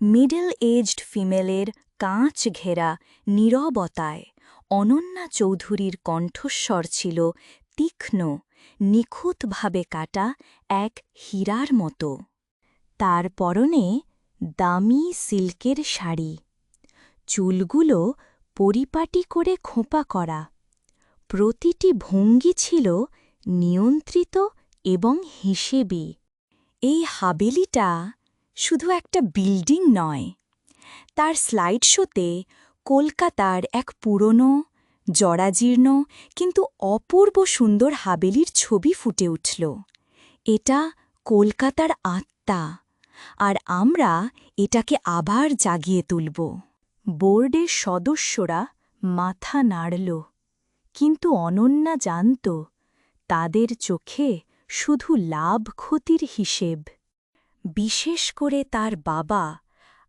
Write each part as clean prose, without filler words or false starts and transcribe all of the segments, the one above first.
Middle aged ফিমেলের কাঁচ ঘেরা নীরবতায় অনন্যা চৌধুরীর কণ্ঠস্বর ছিল তীক্ষ্ণ, নিখুঁতভাবে কাটা এক হীরার মতো। তার পরনে দামি সিল্কের শাড়ি, চুলগুলো পরিপাটি করে খোঁপা করা, প্রতিটি ভঙ্গি ছিল নিয়ন্ত্রিত এবং হিসেবি। এই হাবেলিটা শুধু একটা বিল্ডিং নয়, তার স্লাইড শোতে কলকাতার এক পুরনো, জরাজীর্ণ কিন্তু অপূর্ব সুন্দর হাবেলির ছবি ফুটে উঠল। এটা কলকাতার আত্মা, আর আমরা এটাকে আবার জাগিয়ে তুলব। বোর্ডের সদস্যরা মাথা নাড়ল, কিন্তু অনন্যা জানত তাদের চোখে শুধু লাভ ক্ষতির হিসেব। বিশেষ করে তার বাবা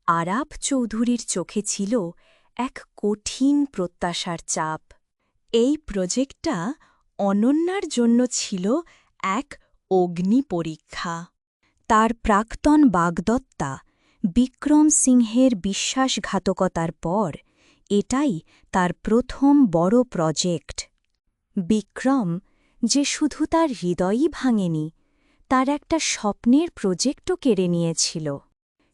আরাব চৌধুরীর চোখে ছিল এক কঠিন প্রত্যাশার চাপ। এই প্রজেক্টটা অনন্যার জন্য ছিল এক অগ্নি পরীক্ষা। তার প্রাক্তন বাগদত্তা বিক্রম সিংহের বিশ্বাসঘাতকতার পর এটাই তার প্রথম বড় প্রজেক্ট। বিক্রম যে শুধু তার হৃদয়ই ভাঙেনি, তার একটা স্বপ্নের প্রজেক্টও কেড়ে নিয়েছিল।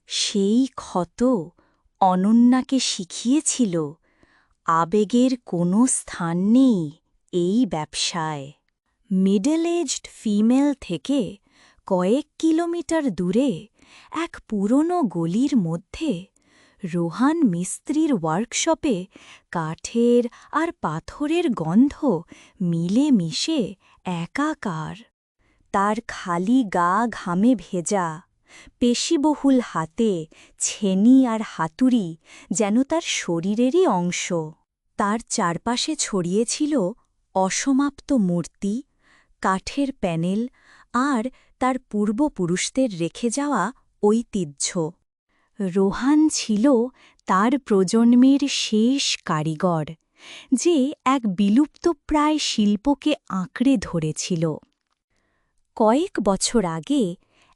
সেই ক্ষত অনন্যাকে শিখিয়েছিল আবেগের কোনো স্থান নেই এই ব্যবসায়। মিডল এজড ফিমেল থেকে কয়েক কিলোমিটার দূরে এক পুরনো গলির মধ্যে রোহান মিস্ত্রির ওয়ার্কশপে কাঠের আর পাথরের গন্ধ মিলে মিশে একাকার। তার খালি গা ঘামে ভেজা, পেশিবহুল হাতে ছেনি আর হাতুড়ি যেন তার শরীরেরই অংশ। তার চারপাশে ছড়িয়েছিল অসমাপ্ত মূর্তি, কাঠের প্যানেল আর তার পূর্বপুরুষদের রেখে যাওয়া ঐতিহ্য। রোহান ছিল তার প্রজন্মের শেষ কারিগর, যে এক বিলুপ্তপ্রায় শিল্পকে আঁকড়ে ধরেছিল। কয়েক বছর আগে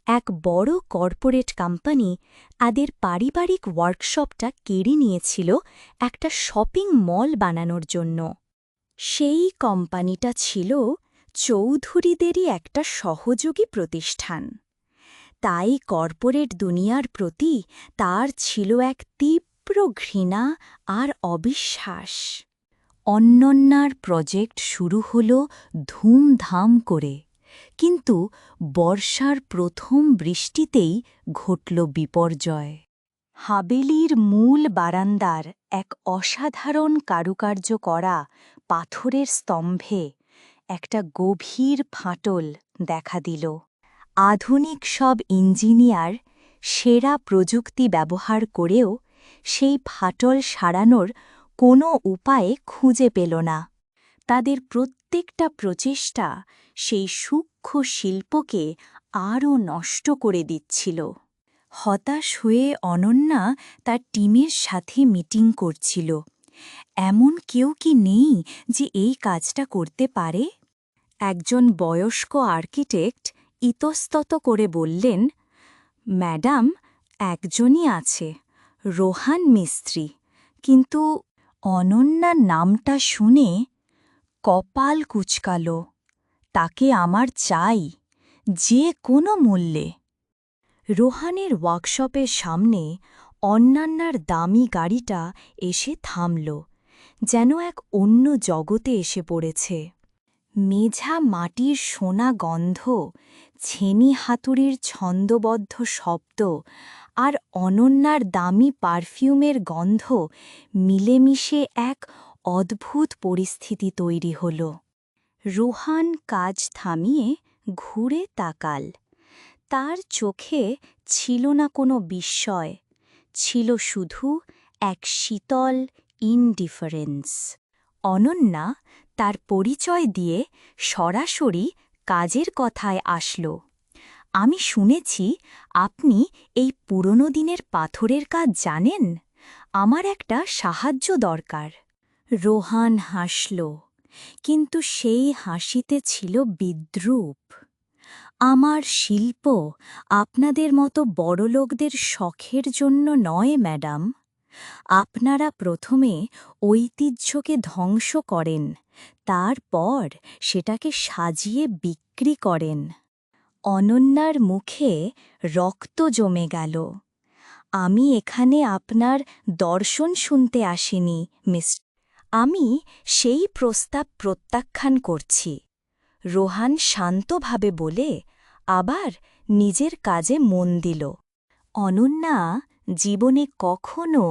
এক বড় কর্পোরেট কোম্পানি তাদের পারিবারিক ওয়ার্কশপটা কেড়ে নিয়েছিল একটা শপিং মল বানানোর জন্য। সেই কোম্পানিটা ছিল চৌধুরীদেরই একটা সহযোগী প্রতিষ্ঠান। তাই কর্পোরেট দুনিয়ার প্রতি তার ছিল এক তীব্র ঘৃণা আর অবিশ্বাস। অনন্যার প্রজেক্ট শুরু হল ধুমধাম করে, কিন্তু বর্ষার প্রথম বৃষ্টিতেই ঘটল বিপর্যয়। হাবেলির মূল বারান্দার এক অসাধারণ কারুকার্য করা পাথরের স্তম্ভে একটা গভীর ফাটল দেখা দিল। আধুনিক সব ইঞ্জিনিয়ার সেরা প্রযুক্তি ব্যবহার করেও সেই ফাটল সারানোর কোনো উপায় খুঁজে পেল না। তাদের প্রত্যেকটা প্রচেষ্টা সেই সূক্ষ্ম শিল্পকে আরও নষ্ট করে দিচ্ছিল। হতাশ হয়ে অনন্যা তার টিমের সাথে মিটিং করছিল। এমন কেউ কি নেই যে এই কাজটা করতে পারে? একজন বয়স্ক আর্কিটেক্ট ইতস্তত করে বললেন, ম্যাডাম, একজনই আছে, রোহান মিস্ত্রি। কিন্তু অনন্যার নামটা শুনে কপাল কুঁচকাল। তাকে আমার চাই, যে কোনো মূল্যে। রোহানের ওয়ার্কশপের সামনে অন্যান্যার দামি গাড়িটা এসে থামল, যেন এক অন্য জগতে এসে পড়েছে। মেঝা মাটির সোনা গন্ধ, ছেনি হাতুড়ির ছন্দবদ্ধ শব্দ আর অনন্যার দামি পারফিউমের গন্ধ মিলেমিশে এক অদ্ভুত পরিস্থিতি তৈরি হল। রোহান কাজ থামিয়ে ঘুরে তাকাল। তার চোখে ছিল না কোনো বিস্ময়, ছিল শুধু এক শীতল ইনডিফারেন্স। অনন্যা তার পরিচয় দিয়ে সরাসরি কাজের কথায় আসল। আমি শুনেছি আপনি এই পুরনো দিনের পাথরের কাজ জানেন, আমার একটা সাহায্য দরকার। রোহান হাসল, কিন্তু সেই হাসিতে ছিল বিদ্রূপ। আমার শিল্প আপনাদের মতো বড়লোকদের শখের জন্য নয়, ম্যাডাম। আপনারা প্রথমে ঐতিহ্যকে ধ্বংস করেন, তারপর সেটাকে সাজিয়ে বিক্রি করেন। অনন্যার মুখে রক্ত জমে গেল। আমি এখানে আপনার দর্শন শুনতে আসিনি, মিস। আমি সেই প্রস্তাব প্রত্যাখ্যান করছি, রোহান শান্তভাবে বলে আবার নিজের কাজে মন দিল। অনন্যা জীবনে কখনো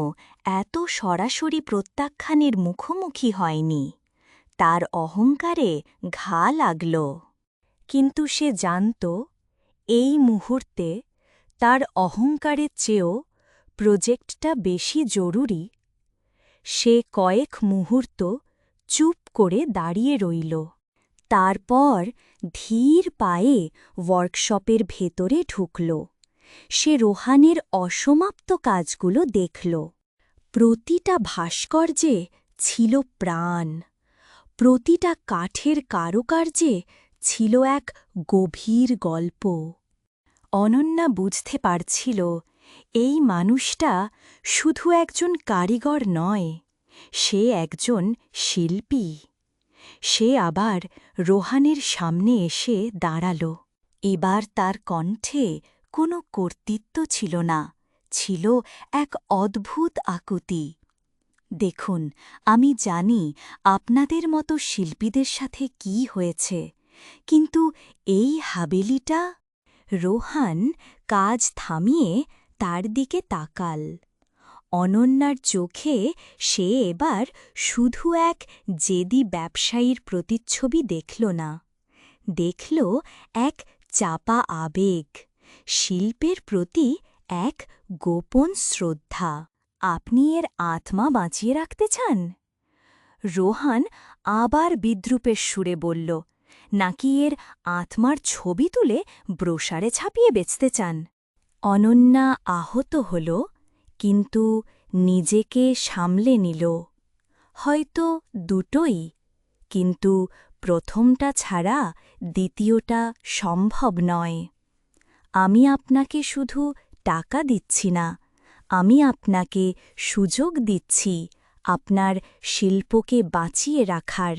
এত সরাসরি প্রত্যাখ্যানের মুখোমুখি হয়নি। তার অহংকারে ঘা লাগল, কিন্তু সে জানত এই মুহূর্তে তার অহংকারের চেয়েও প্রজেক্টটা বেশি জরুরি। সে কয়েক মুহূর্ত চুপ করে দাঁড়িয়ে রইল, তারপর ধীর পায়ে ওয়ার্কশপের ভেতরে ঢুকল। সে রোহানের অসমাপ্ত কাজগুলো দেখল। প্রতিটা ভাস্কর্যে ছিল প্রাণ, প্রতিটা কাঠের কারুকার্যে ছিল এক গভীর গল্প। অনন্যা বুঝতে পারছিল এই মানুষটা শুধু একজন কারিগর নয়, সে একজন শিল্পী। সে আবার রোহানের সামনে এসে দাঁড়াল। এবার তার কণ্ঠে কোনো কর্তৃত্ব ছিল না, ছিল এক অদ্ভুত আকুতি। দেখুন, আমি জানি আপনাদের মতো শিল্পীদের সাথে কি হয়েছে, কিন্তু এই হাবেলিটা। রোহান কাজ থামিয়ে তার দিকে তাকাল। অনন্যার চোখে সে এবার শুধু এক জেদি ব্যবসায়ীর প্রতিচ্ছবি দেখল না, দেখল এক চাপা আবেগ, শিল্পের প্রতি এক গোপন শ্রদ্ধা। আপনি এর আত্মা বাঁচিয়ে রাখতে চান? রোহান আবার বিদ্রূপের সুরে বলল, নাকি এর আত্মার ছবি তুলে ব্রোশারে ছাপিয়ে বেচতে চান? অনন্যা আহত হল, কিন্তু নিজেকে সামলে নিল। হয়তো দুটোই, কিন্তু প্রথমটা ছাড়া দ্বিতীয়টা সম্ভব নয়। আমি আপনাকে শুধু টাকা দিচ্ছি না, আমি আপনাকে সুযোগ দিচ্ছি আপনার শিল্পকে বাঁচিয়ে রাখার,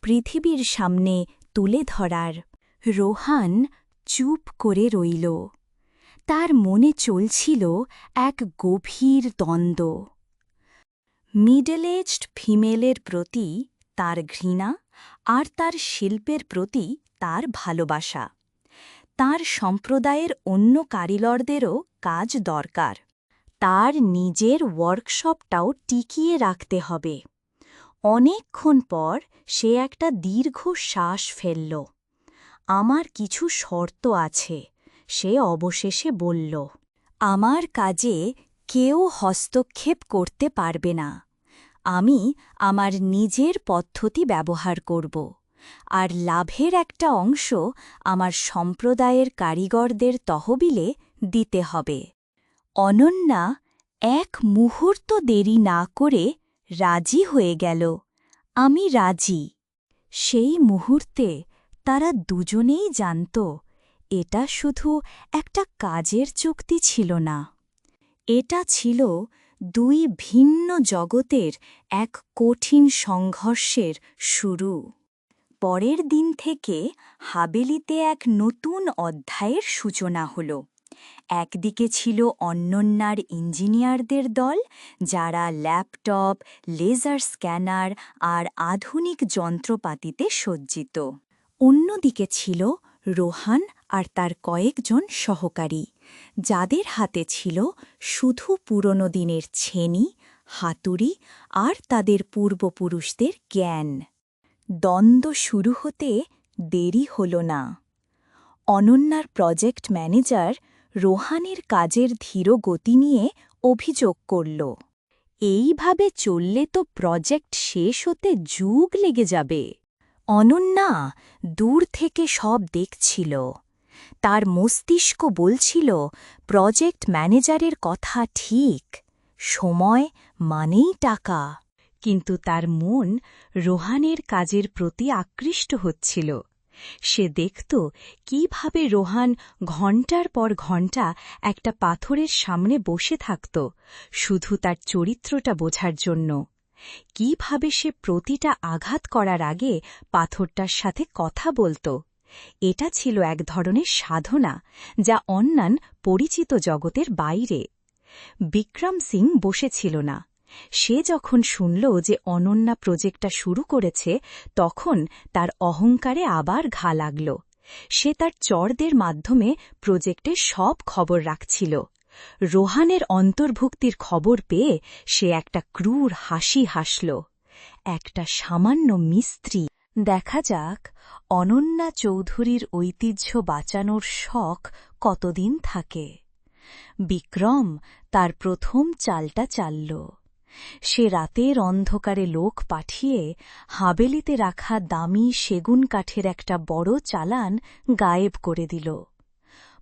পৃথিবীর সামনে তুলে ধরার। রোহান চুপ করে রইল। তার মনে চলছিল এক গভীর দ্বন্দ্ব। মিডল এজড ফিমেলের প্রতি তার ঘৃণা, আর তার শিল্পের প্রতি তার ভালোবাসা। তার সম্প্রদায়ের অন্য কারিগরদেরও কাজ দরকার। তার নিজের ওয়ার্কশপটাও টিকিয়ে রাখতে হবে। অনেকক্ষণ পর সে একটা দীর্ঘ শ্বাস ফেলল। আমার কিছু শর্ত আছে, সে অবশেষে বলল। আমার কাজে কেউ হস্তক্ষেপ করতে পারবে না। আমি আমার নিজের পদ্ধতি ব্যবহার করব, আর লাভের একটা অংশ আমার সম্প্রদায়ের কারিগরদের তহবিলে দিতে হবে। অনন্যা এক মুহূর্ত দেরি না করে রাজি হয়ে গেল। আমি রাজি। সেই মুহূর্তে তারা দুজনেই জানত এটা শুধু একটা কাজের চুক্তি ছিল না, এটা ছিল দুই ভিন্ন জগতের এক কঠিন সংঘর্ষের শুরু। পরের দিন থেকে হাবেলিতে এক নতুন অধ্যায়ের সূচনা হল। একদিকে ছিল অনন্যার ইঞ্জিনিয়ারদের দল, যারা ল্যাপটপ, লেজার স্ক্যানার আর আধুনিক যন্ত্রপাতিতে সজ্জিত। অন্যদিকে ছিল রোহান আর তার কয়েকজন সহকারী, যাদের হাতে ছিল শুধু পুরনো দিনের ছেনি, হাতুড়ি আর তাদের পূর্বপুরুষদের জ্ঞান। দ্বন্দ্ব শুরু হতে দেরি হল না। অনন্যার প্রজেক্ট ম্যানেজার রোহানের কাজের ধীর গতি নিয়ে অভিযোগ করল, এইভাবে চললে তো প্রজেক্ট শেষ হতে যুগ লেগে যাবে। অনন্যা দূর থেকে সব দেখছিল। তার মস্তিষ্ক বলছিল প্রজেক্ট ম্যানেজারের কথা ঠিক, সময় মানেই টাকা। কিন্তু তার মন রোহানের কাজের প্রতি আকৃষ্ট হচ্ছিল। সে দেখত কিভাবে রোহান ঘণ্টার পর ঘণ্টা একটা পাথরের সামনে বসে থাকত শুধু তার চরিত্রটা বোঝার জন্য, কিভাবে সে প্রতিটা আঘাত করার আগে পাথরটার সাথে কথা বলত। এটা ছিল এক ধরনের সাধনা যা অন্যান্য পরিচিত জগতের বাইরে। বিক্রম সিং বসেছিল না। সে যখন শুনল যে অনন্যা প্রজেক্টটা শুরু করেছে, তখন তার অহংকারে আবার ঘা লাগল। সে তার চরদের মাধ্যমে প্রজেক্টের সব খবর রাখছিল। রোহানের অন্তর্ভুক্তির খবর পেয়ে সে একটা ক্রূর হাসি হাসল। একটা সামান্য মিস্ত্রি। দেখা যাক অনন্যা চৌধুরীর ঐতিহ্য বাঁচানোর শখ কতদিন থাকে। বিক্রম তার প্রথম চালটা চালল। সে রাতের অন্ধকারে লোক পাঠিয়ে হাবেলিতে রাখা দামি সেগুন কাঠের একটা বড় চালান গায়েব করে দিল।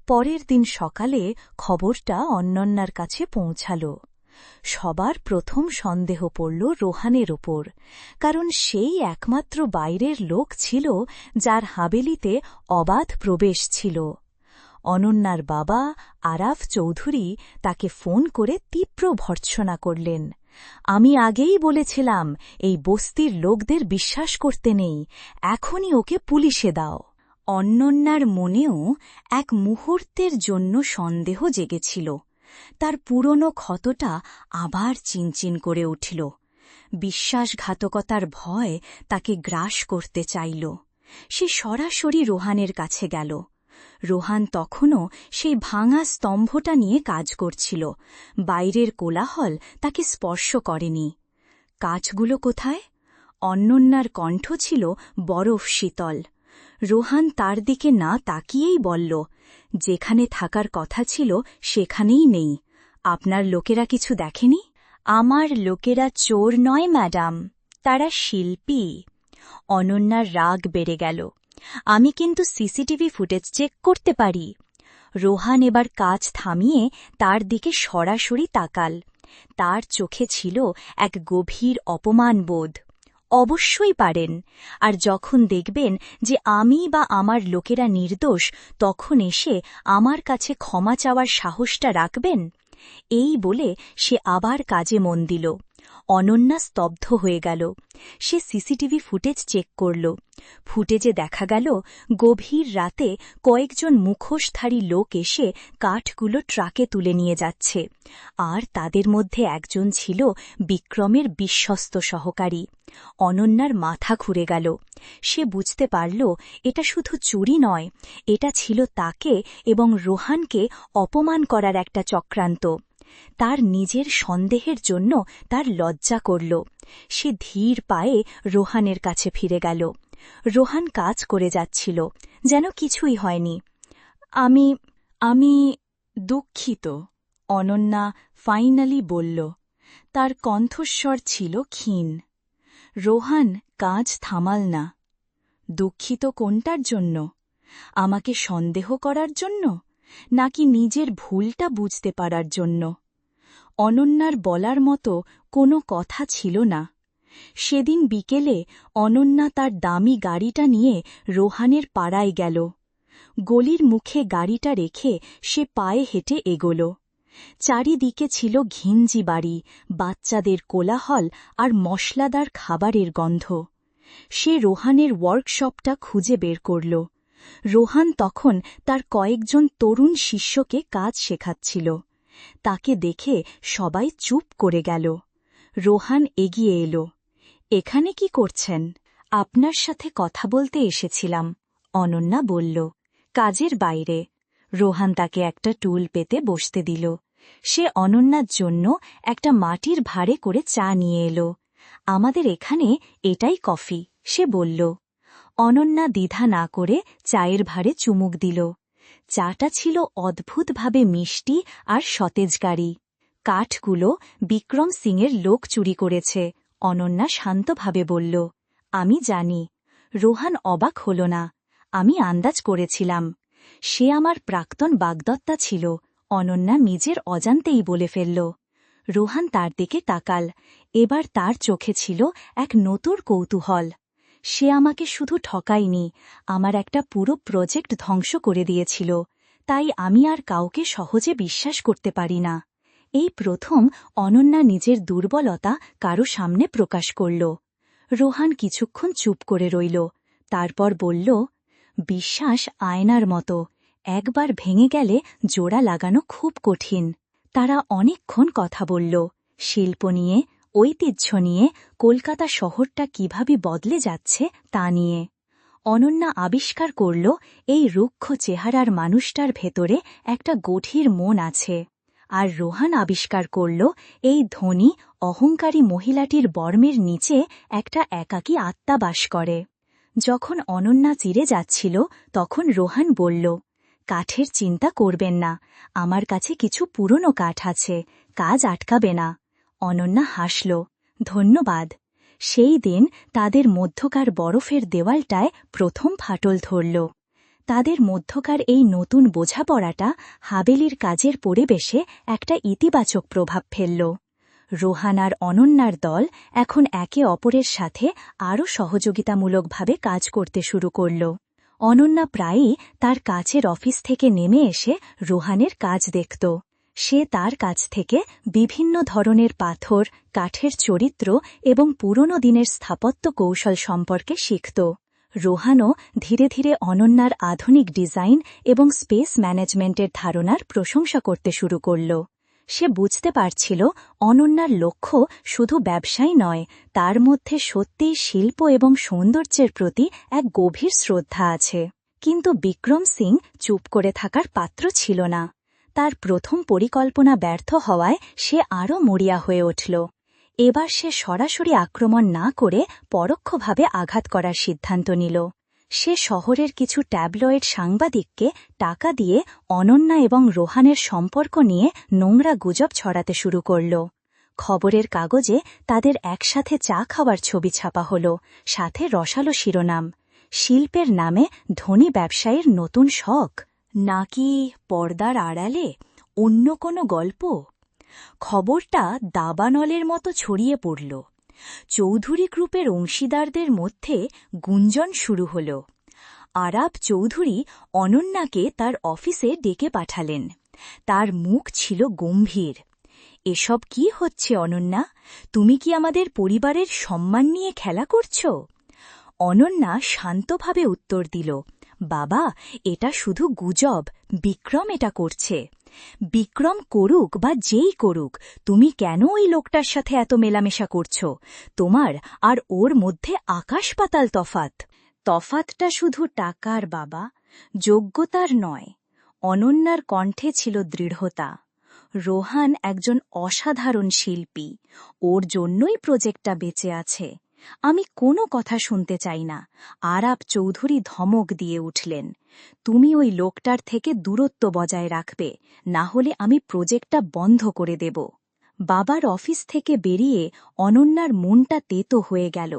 পরের দিন সকালে খবরটা অনন্যার কাছে পৌঁছাল। সবার প্রথম সন্দেহ পড়ল রোহানের ওপর, কারণ সেই একমাত্র বাইরের লোক ছিল যার হাবেলিতে অবাধ প্রবেশ ছিল। অনন্যার বাবা আরাফ চৌধুরী তাকে ফোন করে তীব্র ভর্ৎসনা করলেন। আমি আগেই বলেছিলাম এই বস্তির লোকদের বিশ্বাস করতে নেই, এখনই ওকে পুলিশে দাও। অনন্যার মনেও এক মুহূর্তের জন্য সন্দেহ জেগেছিল। তার পুরনো ক্ষতটা আবার চিনচিন করে উঠল। বিশ্বাসঘাতকতার ভয় তাকে গ্রাস করতে চাইল। সে সরাসরি রোহানের কাছে গেল। রোহান তখনও সেই ভাঙা স্তম্ভটা নিয়ে কাজ করছিল। বাইরের কোলাহল তাকে স্পর্শ করেনি। কাজগুলো কোথায়? অনন্যার কণ্ঠ ছিল বরফ শীতল। রোহান তার দিকে না তাকিয়েই বলল, যেখানে থাকার কথা ছিল সেখানেই নেই। আপনার লোকেরা কিছু দেখেনি? আমার লোকেরা চোর নয় ম্যাডাম, তারা শিল্পী। অনন্যার রাগ বেড়ে গেল। আমি কিন্তু সিসিটিভি ফুটেজ চেক করতে পারি। রোহান এবার কাজ থামিয়ে তার দিকে সরাসরি তাকাল। তার চোখে ছিল এক গভীর অপমানবোধ। অবশ্যই পারেন, আর যখন দেখবেন যে আমি বা আমার লোকেরা নির্দোষ, তখন এসে আমার কাছে ক্ষমা চাওয়ার সাহসটা রাখবেন। এই বলে সে আবার কাজে মন দিল। অনন্যা স্তব্ধ হয়ে গেল। সে সিসিটিভি ফুটেজ চেক করল। ফুটেজে দেখা গেল গভীর রাতে কয়েকজন মুখোশধারী লোক এসে কাঠগুলো ট্রাকে তুলে নিয়ে যাচ্ছে, আর তাদের মধ্যে একজন ছিল বিক্রমের বিশ্বস্ত সহকারী। অনন্যার মাথা ঘুরে গেল। সে বুঝতে পারল এটা শুধু চুরি নয়, এটা ছিল তাকে এবং রোহানকে অপমান করার একটা চক্রান্ত। তার নিজের সন্দেহের জন্য তার লজ্জা করল। সে ধীর পায়ে রোহানের কাছে ফিরে গেল। রোহান কাজ করে যাচ্ছিল, যেন কিছুই হয়নি। আমি দুঃখিত, অনন্যা ফাইনালি বলল। তার কণ্ঠস্বর ছিল ক্ষীণ। রোহান কাজ থামাল না। দুঃখিত কোনটার জন্য? আমাকে সন্দেহ করার জন্য, নাকি নিজের ভুলটা বুঝতে পারার জন্য? অনন্যার বলার মতো কোনো কথা ছিল না। সেদিন বিকেলে অনন্যা তার দামি গাড়িটা নিয়ে রোহানের পাড়ায় গেল। গলির মুখে গাড়িটা রেখে সে পায়ে হেঁটে এগোল। চারিদিকে ছিল ঘিঞ্জি বাড়ি, বাচ্চাদের কোলাহল আর মশলাদার খাবারের গন্ধ। সে রোহানের ওয়ার্কশপটা খুঁজে বের করল। রোহান তখন তার কয়েকজন তরুণ শিষ্যকে কাজ শেখাচ্ছিল। তাকে দেখে সবাই চুপ করে গেল। রোহান এগিয়ে এলো। এখানে কি করছেন? আপনার সাথে কথা বলতে এসেছিলাম, অনন্যা বলল। কাজের বাইরে। রোহান তাকে একটা টুল পেতে বসতে দিল। সে অনন্যার জন্য একটা মাটির ভাঁড়ে করে চা নিয়ে এলো। আমাদের এখানে এটাই কফি, সে বলল। অনন্যা দ্বিধা না করে চায়ের ভাঁড়ে চুমুক দিল। চাটা ছিল অদ্ভুতভাবে মিষ্টি আর সতেজগাড়ি। কাঠগুলো বিক্রম সিংয়ের লোক চুরি করেছে, অনন্যা শান্তভাবে বলল। আমি জানি। রোহান অবাক হল না। আমি আন্দাজ করেছিলাম। সে আমার প্রাক্তন বাগদত্তা ছিল, অনন্যা নিজের অজান্তেই বলে ফেলল। রোহান তার দিকে তাকাল। এবার তার চোখে ছিল এক নতুন কৌতূহল। সে আমাকে শুধু ঠকায়নি, আমার একটা পুরো প্রজেক্ট ধ্বংস করে দিয়েছিল। তাই আমি আর কাউকে সহজে বিশ্বাস করতে পারি না। এই প্রথম অনন্যা নিজের দুর্বলতা কারো সামনে প্রকাশ করল। রোহান কিছুক্ষণ চুপ করে রইল, তারপর বলল, বিশ্বাস আয়নার মতো, একবার ভেঙে গেলে জোড়া লাগানো খুব কঠিন। তারা অনেকক্ষণ কথা বলল, শিল্প নিয়ে, ঐতিহ্য নিয়ে, কলকাতা শহরটা কিভাবে বদলে যাচ্ছে তা নিয়ে। অনন্যা আবিষ্কার করল, এই রুক্ষ চেহারার মানুষটার ভেতরে একটা গভীর মন আছে। আর রোহান আবিষ্কার করল, এই ধনী, অহংকারী মহিলাটির বর্মের নিচে একটা একাকী আত্মা বাস করে। যখন অনন্যা চিরে যাচ্ছিল, তখন রোহান বলল, কাঠের চিন্তা করবেন না, আমার কাছে কিছু পুরনো কাঠ আছে, কাজ আটকাবে না। অনন্যা হাসল, ধন্যবাদ। সেই দিন তাদের মধ্যকার বরফের দেওয়ালটায় প্রথম ফাটল ধরল। তাদের মধ্যকার এই নতুন বোঝাপড়াটা হাবেলির কাজের পরিবেশে একটা ইতিবাচক প্রভাব ফেলল। রোহান আর অনন্যার দল এখন একে অপরের সাথে আরও সহযোগিতামূলকভাবে কাজ করতে শুরু করল। অনন্যা প্রায়ই তার কাছের অফিস থেকে নেমে এসে রোহানের কাজ দেখত। সে তার কাছ থেকে বিভিন্ন ধরনের পাথর, কাঠের চরিত্র এবং পুরনো দিনের স্থাপত্য কৌশল সম্পর্কে শিখত। রোহানও ধীরে ধীরে অনন্যার আধুনিক ডিজাইন এবং স্পেস ম্যানেজমেন্টের ধারণার প্রশংসা করতে শুরু করল। সে বুঝতে পারছিল, অনন্যার লক্ষ্য শুধু ব্যবসাই নয়, তার মধ্যে সত্যিই শিল্প এবং সৌন্দর্যের প্রতি এক গভীর শ্রদ্ধা আছে। কিন্তু বিক্রম সিং চুপ করে থাকার পাত্র ছিল না। তার প্রথম পরিকল্পনা ব্যর্থ হওয়ায় সে আরও মরিয়া হয়ে উঠল। এবার সে সরাসরি আক্রমণ না করে পরোক্ষভাবে আঘাত করার সিদ্ধান্ত নিল। সে শহরের কিছু ট্যাবলয়েড সাংবাদিককে টাকা দিয়ে অনন্যা এবং রোহানের সম্পর্ক নিয়ে নোংরা গুজব ছড়াতে শুরু করল। খবরের কাগজে তাদের একসাথে চা খাওয়ার ছবি ছাপা হল, সাথে রসালো শিরোনাম, শিল্পের নামে ধনী ব্যবসায়ীর নতুন শখ। নাকি পর্দার আড়ালে অন্য কোনো গল্প? খবরটা দাবানলের মতো ছড়িয়ে পড়ল। চৌধুরী গ্রুপের অংশীদারদের মধ্যে গুঞ্জন শুরু হল। আরাব চৌধুরী অনন্যাকে তার অফিসে ডেকে পাঠালেন। তার মুখ ছিল গম্ভীর। এসব কি হচ্ছে অনন্যা? তুমি কি আমাদের পরিবারের সম্মান নিয়ে খেলা করছ? অনন্যা শান্তভাবে উত্তর দিল, বাবা, এটা শুধু গুজব, বিক্রম এটা করছে। বিক্রম করুক বা যেই করুক, তুমি কেন ওই লোকটার সাথে এত মেলামেশা করছ? তোমার আর ওর মধ্যে আকাশ পাতাল তফাত। তফাতটা শুধু টাকার বাবা, যোগ্যতার নয়। অনন্যার কণ্ঠে ছিল দৃঢ়তা। রোহান একজন অসাধারণ শিল্পী, ওর জন্যই প্রজেক্টটা বেঁচে আছে। আমি কোনো কথা শুনতে চাই না। আরাব চৌধুরী ধমক দিয়ে উঠলেন, তুমি ওই লোকটার থেকে দূরত্ব বজায় রাখবে, না হলে আমি প্রজেক্টটা বন্ধ করে দেব। বাবার অফিস থেকে বেরিয়ে অনন্যার মনটা তেতো হয়ে গেল।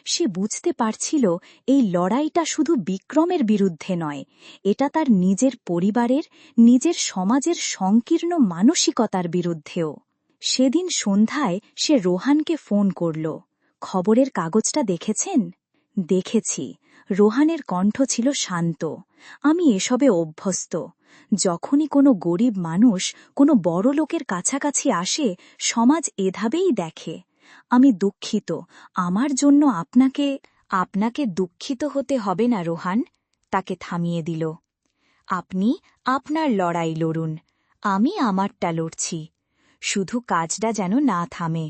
সে বুঝতে পারছিল, এই লড়াইটা শুধু বিক্রমের বিরুদ্ধে নয়, এটা তার নিজের পরিবারের, নিজের সমাজের সংকীর্ণ মানসিকতার বিরুদ্ধেও। সেদিন সন্ধ্যায় সে রোহানকে ফোন করল। খবরের কাগজটা দেখেছেন? দেখেছি। রোহানের কণ্ঠ ছিল শান্ত। আমি এসবে অভ্যস্ত। যখনই কোনো গরিব মানুষ কোনো বড় লোকের কাছাকাছি আসে, সমাজ এভাবেই দেখে। আমি দুঃখিত, আমার জন্য আপনাকে দুঃখিত হতে হবে না রোহান, তাকে থামিয়ে দিল। আপনি আপনার লড়াই লড়ুন, আমি আমারটা লড়ছি। শুধু কাজটা যেন না থামে।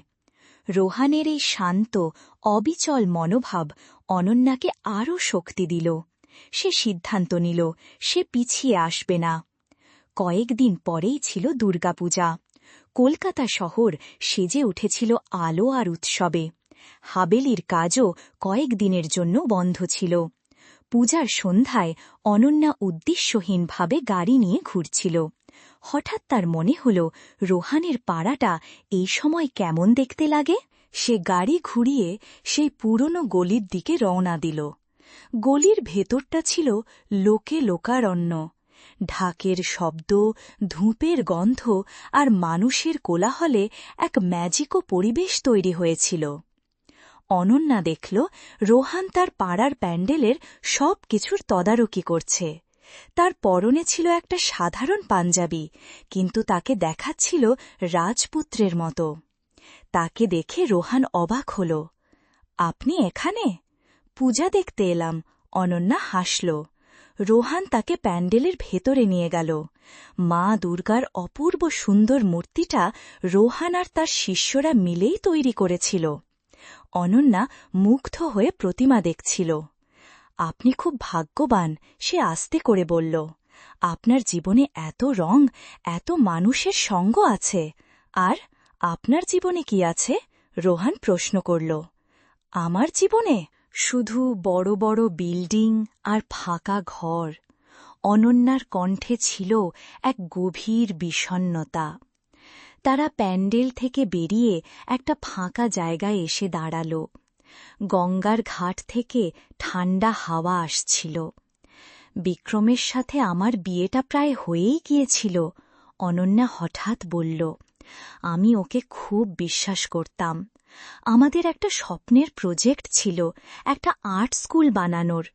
রোহানের এই শান্ত, অবিচল মনোভাব অনন্যাকে আরও শক্তি দিল। সে সিদ্ধান্ত নিল, সে পিছিয়ে আসবে না। কয়েকদিন পরেই ছিল দুর্গাপূজা। কলকাতা শহর সেজে উঠেছিল আলো আর উৎসবে। হাবেলির কাজও কয়েকদিনের জন্য বন্ধ ছিল। পূজার সন্ধ্যায় অনন্যা উদ্দেশ্যহীনভাবে গাড়ি নিয়ে ঘুরছিল। হঠাৎ তার মনে হল, রোহানের পাড়াটা এই সময় কেমন দেখতে লাগে। সে গাড়ি ঘুরিয়ে সেই পুরনো গলির দিকে রওনা দিল। গলির ভেতরটা ছিল লোকে লোকারণ্য। ঢাকের শব্দ, ধূপের গন্ধ আর মানুষের কোলাহলে এক ম্যাজিকো পরিবেশ তৈরি হয়েছিল। অনন্যা দেখল রোহান তার পাড়ার প্যান্ডেলের সব কিছুর তদারকি করছে। তার পরনে ছিল একটা সাধারণ পাঞ্জাবি, কিন্তু তাকে দেখাচ্ছিল রাজপুত্রের মতো। তাকে দেখে রোহান অবাক হল। আপনি এখানে? পূজা দেখতে এলাম, অনন্যা হাসল। রোহান তাকে প্যান্ডেলের ভেতরে নিয়ে গেল। মা দুর্গার অপূর্ব সুন্দর মূর্তিটা রোহান আর তার শিষ্যরা মিলেই তৈরি করেছিল। অনন্যা মুগ্ধ হয়ে প্রতিমা দেখছিল। আপনি খুব ভাগ্যবান, সে আস্তে করে বলল। আপনার জীবনে এত রং, এত মানুষের সঙ্গ আছে। আর আপনার জীবনে কি আছে? রোহান প্রশ্ন করল। আমার জীবনে শুধু বড় বড় বিল্ডিং আর ফাঁকা ঘর। অনন্যার কণ্ঠে ছিল এক গভীর বিষণ্ণতা। তারা প্যান্ডেল থেকে বেরিয়ে একটা ফাঁকা জায়গায় এসে দাঁড়াল। গঙ্গার ঘাট থেকে ঠান্ডা হাওয়া আসছিল। বিক্রমের সাথে আমার বিয়েটা প্রায় হয়েই গিয়েছিল, অনন্যা হঠাৎ বলল। আমি ওকে খুব বিশ্বাস করতাম। আমাদের একটা স্বপ্নের প্রজেক্ট ছিল, একটা আর্ট স্কুল বানানোর।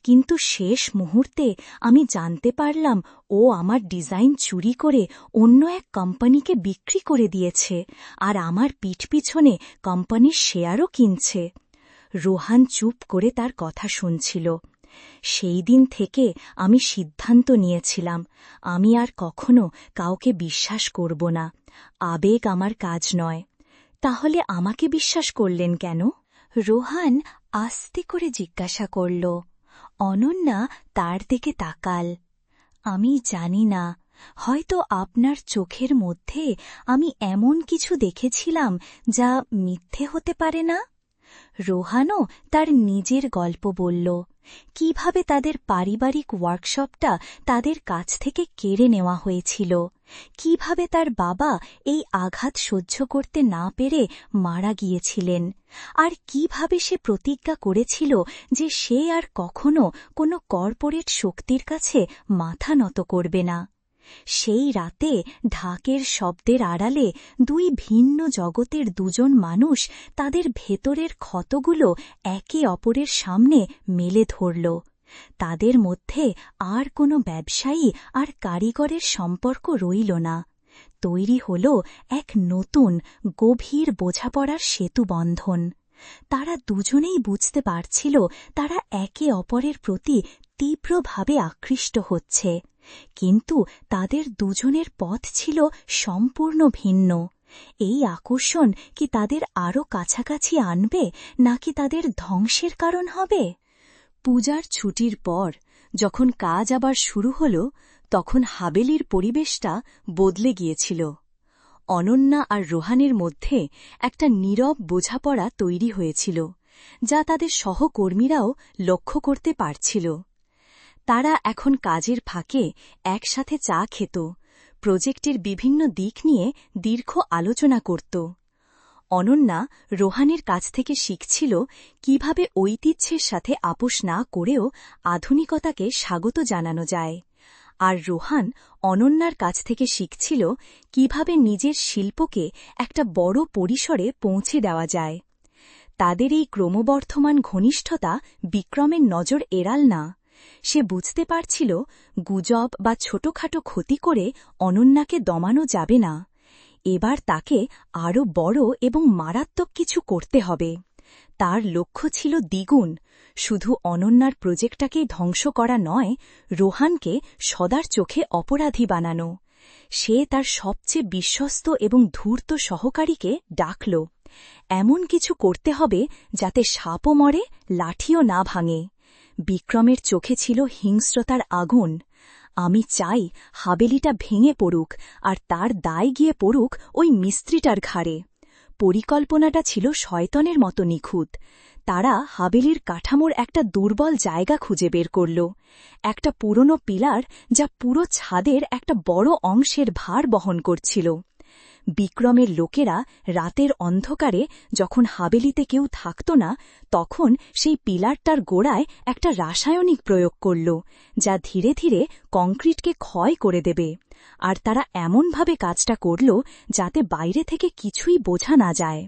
কিন্তু শেষ মুহূর্তে আমি জানতে পারলাম ও আমার ডিজাইন চুরি করে অন্য এক কোম্পানিকে বিক্রি করে দিয়েছে, আর আমার পিঠ পিছনে কোম্পানির শেয়ারও কিনছে। রোহান চুপ করে তার কথা শুনছিল। সেই দিন থেকে আমি সিদ্ধান্ত নিয়েছিলাম, আমি আর কখনো কাউকে বিশ্বাস করব না। আবেগ আমার কাজ নয়। তাহলে আমাকে বিশ্বাস করলেন কেন? রোহান আস্তে করে জিজ্ঞাসা করল। অনন্যা তার দিকে তাকাল। আমি জানি না, হয়তো আপনার চোখের মধ্যে আমি এমন কিছু দেখেছিলাম যা মিথ্যে হতে পারে না। রোহানও তার নিজের গল্প বলল, কিভাবে তাদের পারিবারিক ওয়ার্কশপটা তাদের কাছ থেকে কেড়ে নেওয়া হয়েছিল, কিভাবে তার বাবা এই আঘাত সহ্য করতে না পেরে মারা গিয়েছিলেন, আর কিভাবে সে প্রতিজ্ঞা করেছিল যে সে আর কখনো কোনো কর্পোরেট শক্তির কাছে মাথা নত করবে না। সেই রাতে ঢাকের শব্দের আড়ালে দুই ভিন্ন জগতের দুজন মানুষ তাদের ভেতরের ক্ষতগুলো একে অপরের সামনে মেলে ধরল। তাদের মধ্যে আর কোনো ব্যবসায়ী আর কারিগরের সম্পর্ক রইল না। তৈরি হল এক নতুন গভীর বোঝাপড়ার সেতুবন্ধন। তারা দুজনেই বুঝতে পারছিল তারা একে অপরের প্রতি তীব্রভাবে আকৃষ্ট হচ্ছে, কিন্তু তাদের দুজনের পথ ছিল সম্পূর্ণ ভিন্ন। এই আকর্ষণ কি তাদের আরও কাছাকাছি আনবে, নাকি তাদের ধ্বংসের কারণ হবে? পূজার ছুটির পর যখন কাজ আবার শুরু হল, তখন হাবেলির পরিবেশটা বদলে গিয়েছিল। অনন্যা আর রোহানের মধ্যে একটা নীরব বোঝাপড়া তৈরি হয়েছিল, যা তাদের সহকর্মীরাও লক্ষ্য করতে পারছিল। তারা এখন কাজের ফাঁকে একসাথে চা খেত, প্রজেক্টের বিভিন্ন দিক নিয়ে দীর্ঘ আলোচনা করত। অনন্যা রোহানের কাছ থেকে শিখছিল কিভাবে ঐতিহ্যের সাথে আপোষ না করেও আধুনিকতাকে স্বাগত জানানো যায়, আর রোহান অনন্যার কাছ থেকে শিখছিল কিভাবে নিজের শিল্পকে একটা বড় পরিসরে পৌঁছে দেওয়া যায়। তাদের এই ক্রমবর্ধমান ঘনিষ্ঠতা বিক্রমের নজর এড়াল না। সে বুঝতে পারছিল গুজব বা ছোটখাটো ক্ষতি করে অনন্যাকে দমানো যাবে না। এবার তাকে আরও বড় এবং মারাত্মক কিছু করতে হবে। তার লক্ষ্য ছিল দ্বিগুণ, শুধু অনন্যার প্রজেক্টটাকেই ধ্বংস করা নয়, রোহানকে সদার চোখে অপরাধী বানানো। সে তার সবচেয়ে বিশ্বস্ত এবং ধূর্ত সহকারীকে ডাকল। এমন কিছু করতে হবে যাতে সাপও মরে, লাঠিও না ভাঙে। বিক্রমের চোখে ছিল হিংস্রতার আগুন। আমি চাই হাবেলিটা ভেঙে পড়ুক, আর তার দায় গিয়ে পড়ুক ওই মিস্ত্রিটার ঘাড়ে। পরিকল্পনাটা ছিল শয়তানের মতো নিখুঁত। তারা হাবেলির কাঠামোর একটা দুর্বল জায়গা খুঁজে বের করল, একটা পুরনো পিলার যা পুরো ছাদের একটা বড় অংশের ভার বহন করছিল। বিক্রমের লোকেরা রাতের অন্ধকারে, যখন হাবেলিতে কেউ থাকত না, তখন সেই পিলারটার গোড়ায় একটা রাসায়নিক প্রয়োগ করল, যা ধীরে ধীরে কংক্রিটকে ক্ষয় করে দেবে। আর তারা এমনভাবে কাজটা করল যাতে বাইরে থেকে কিছুই বোঝা না যায়।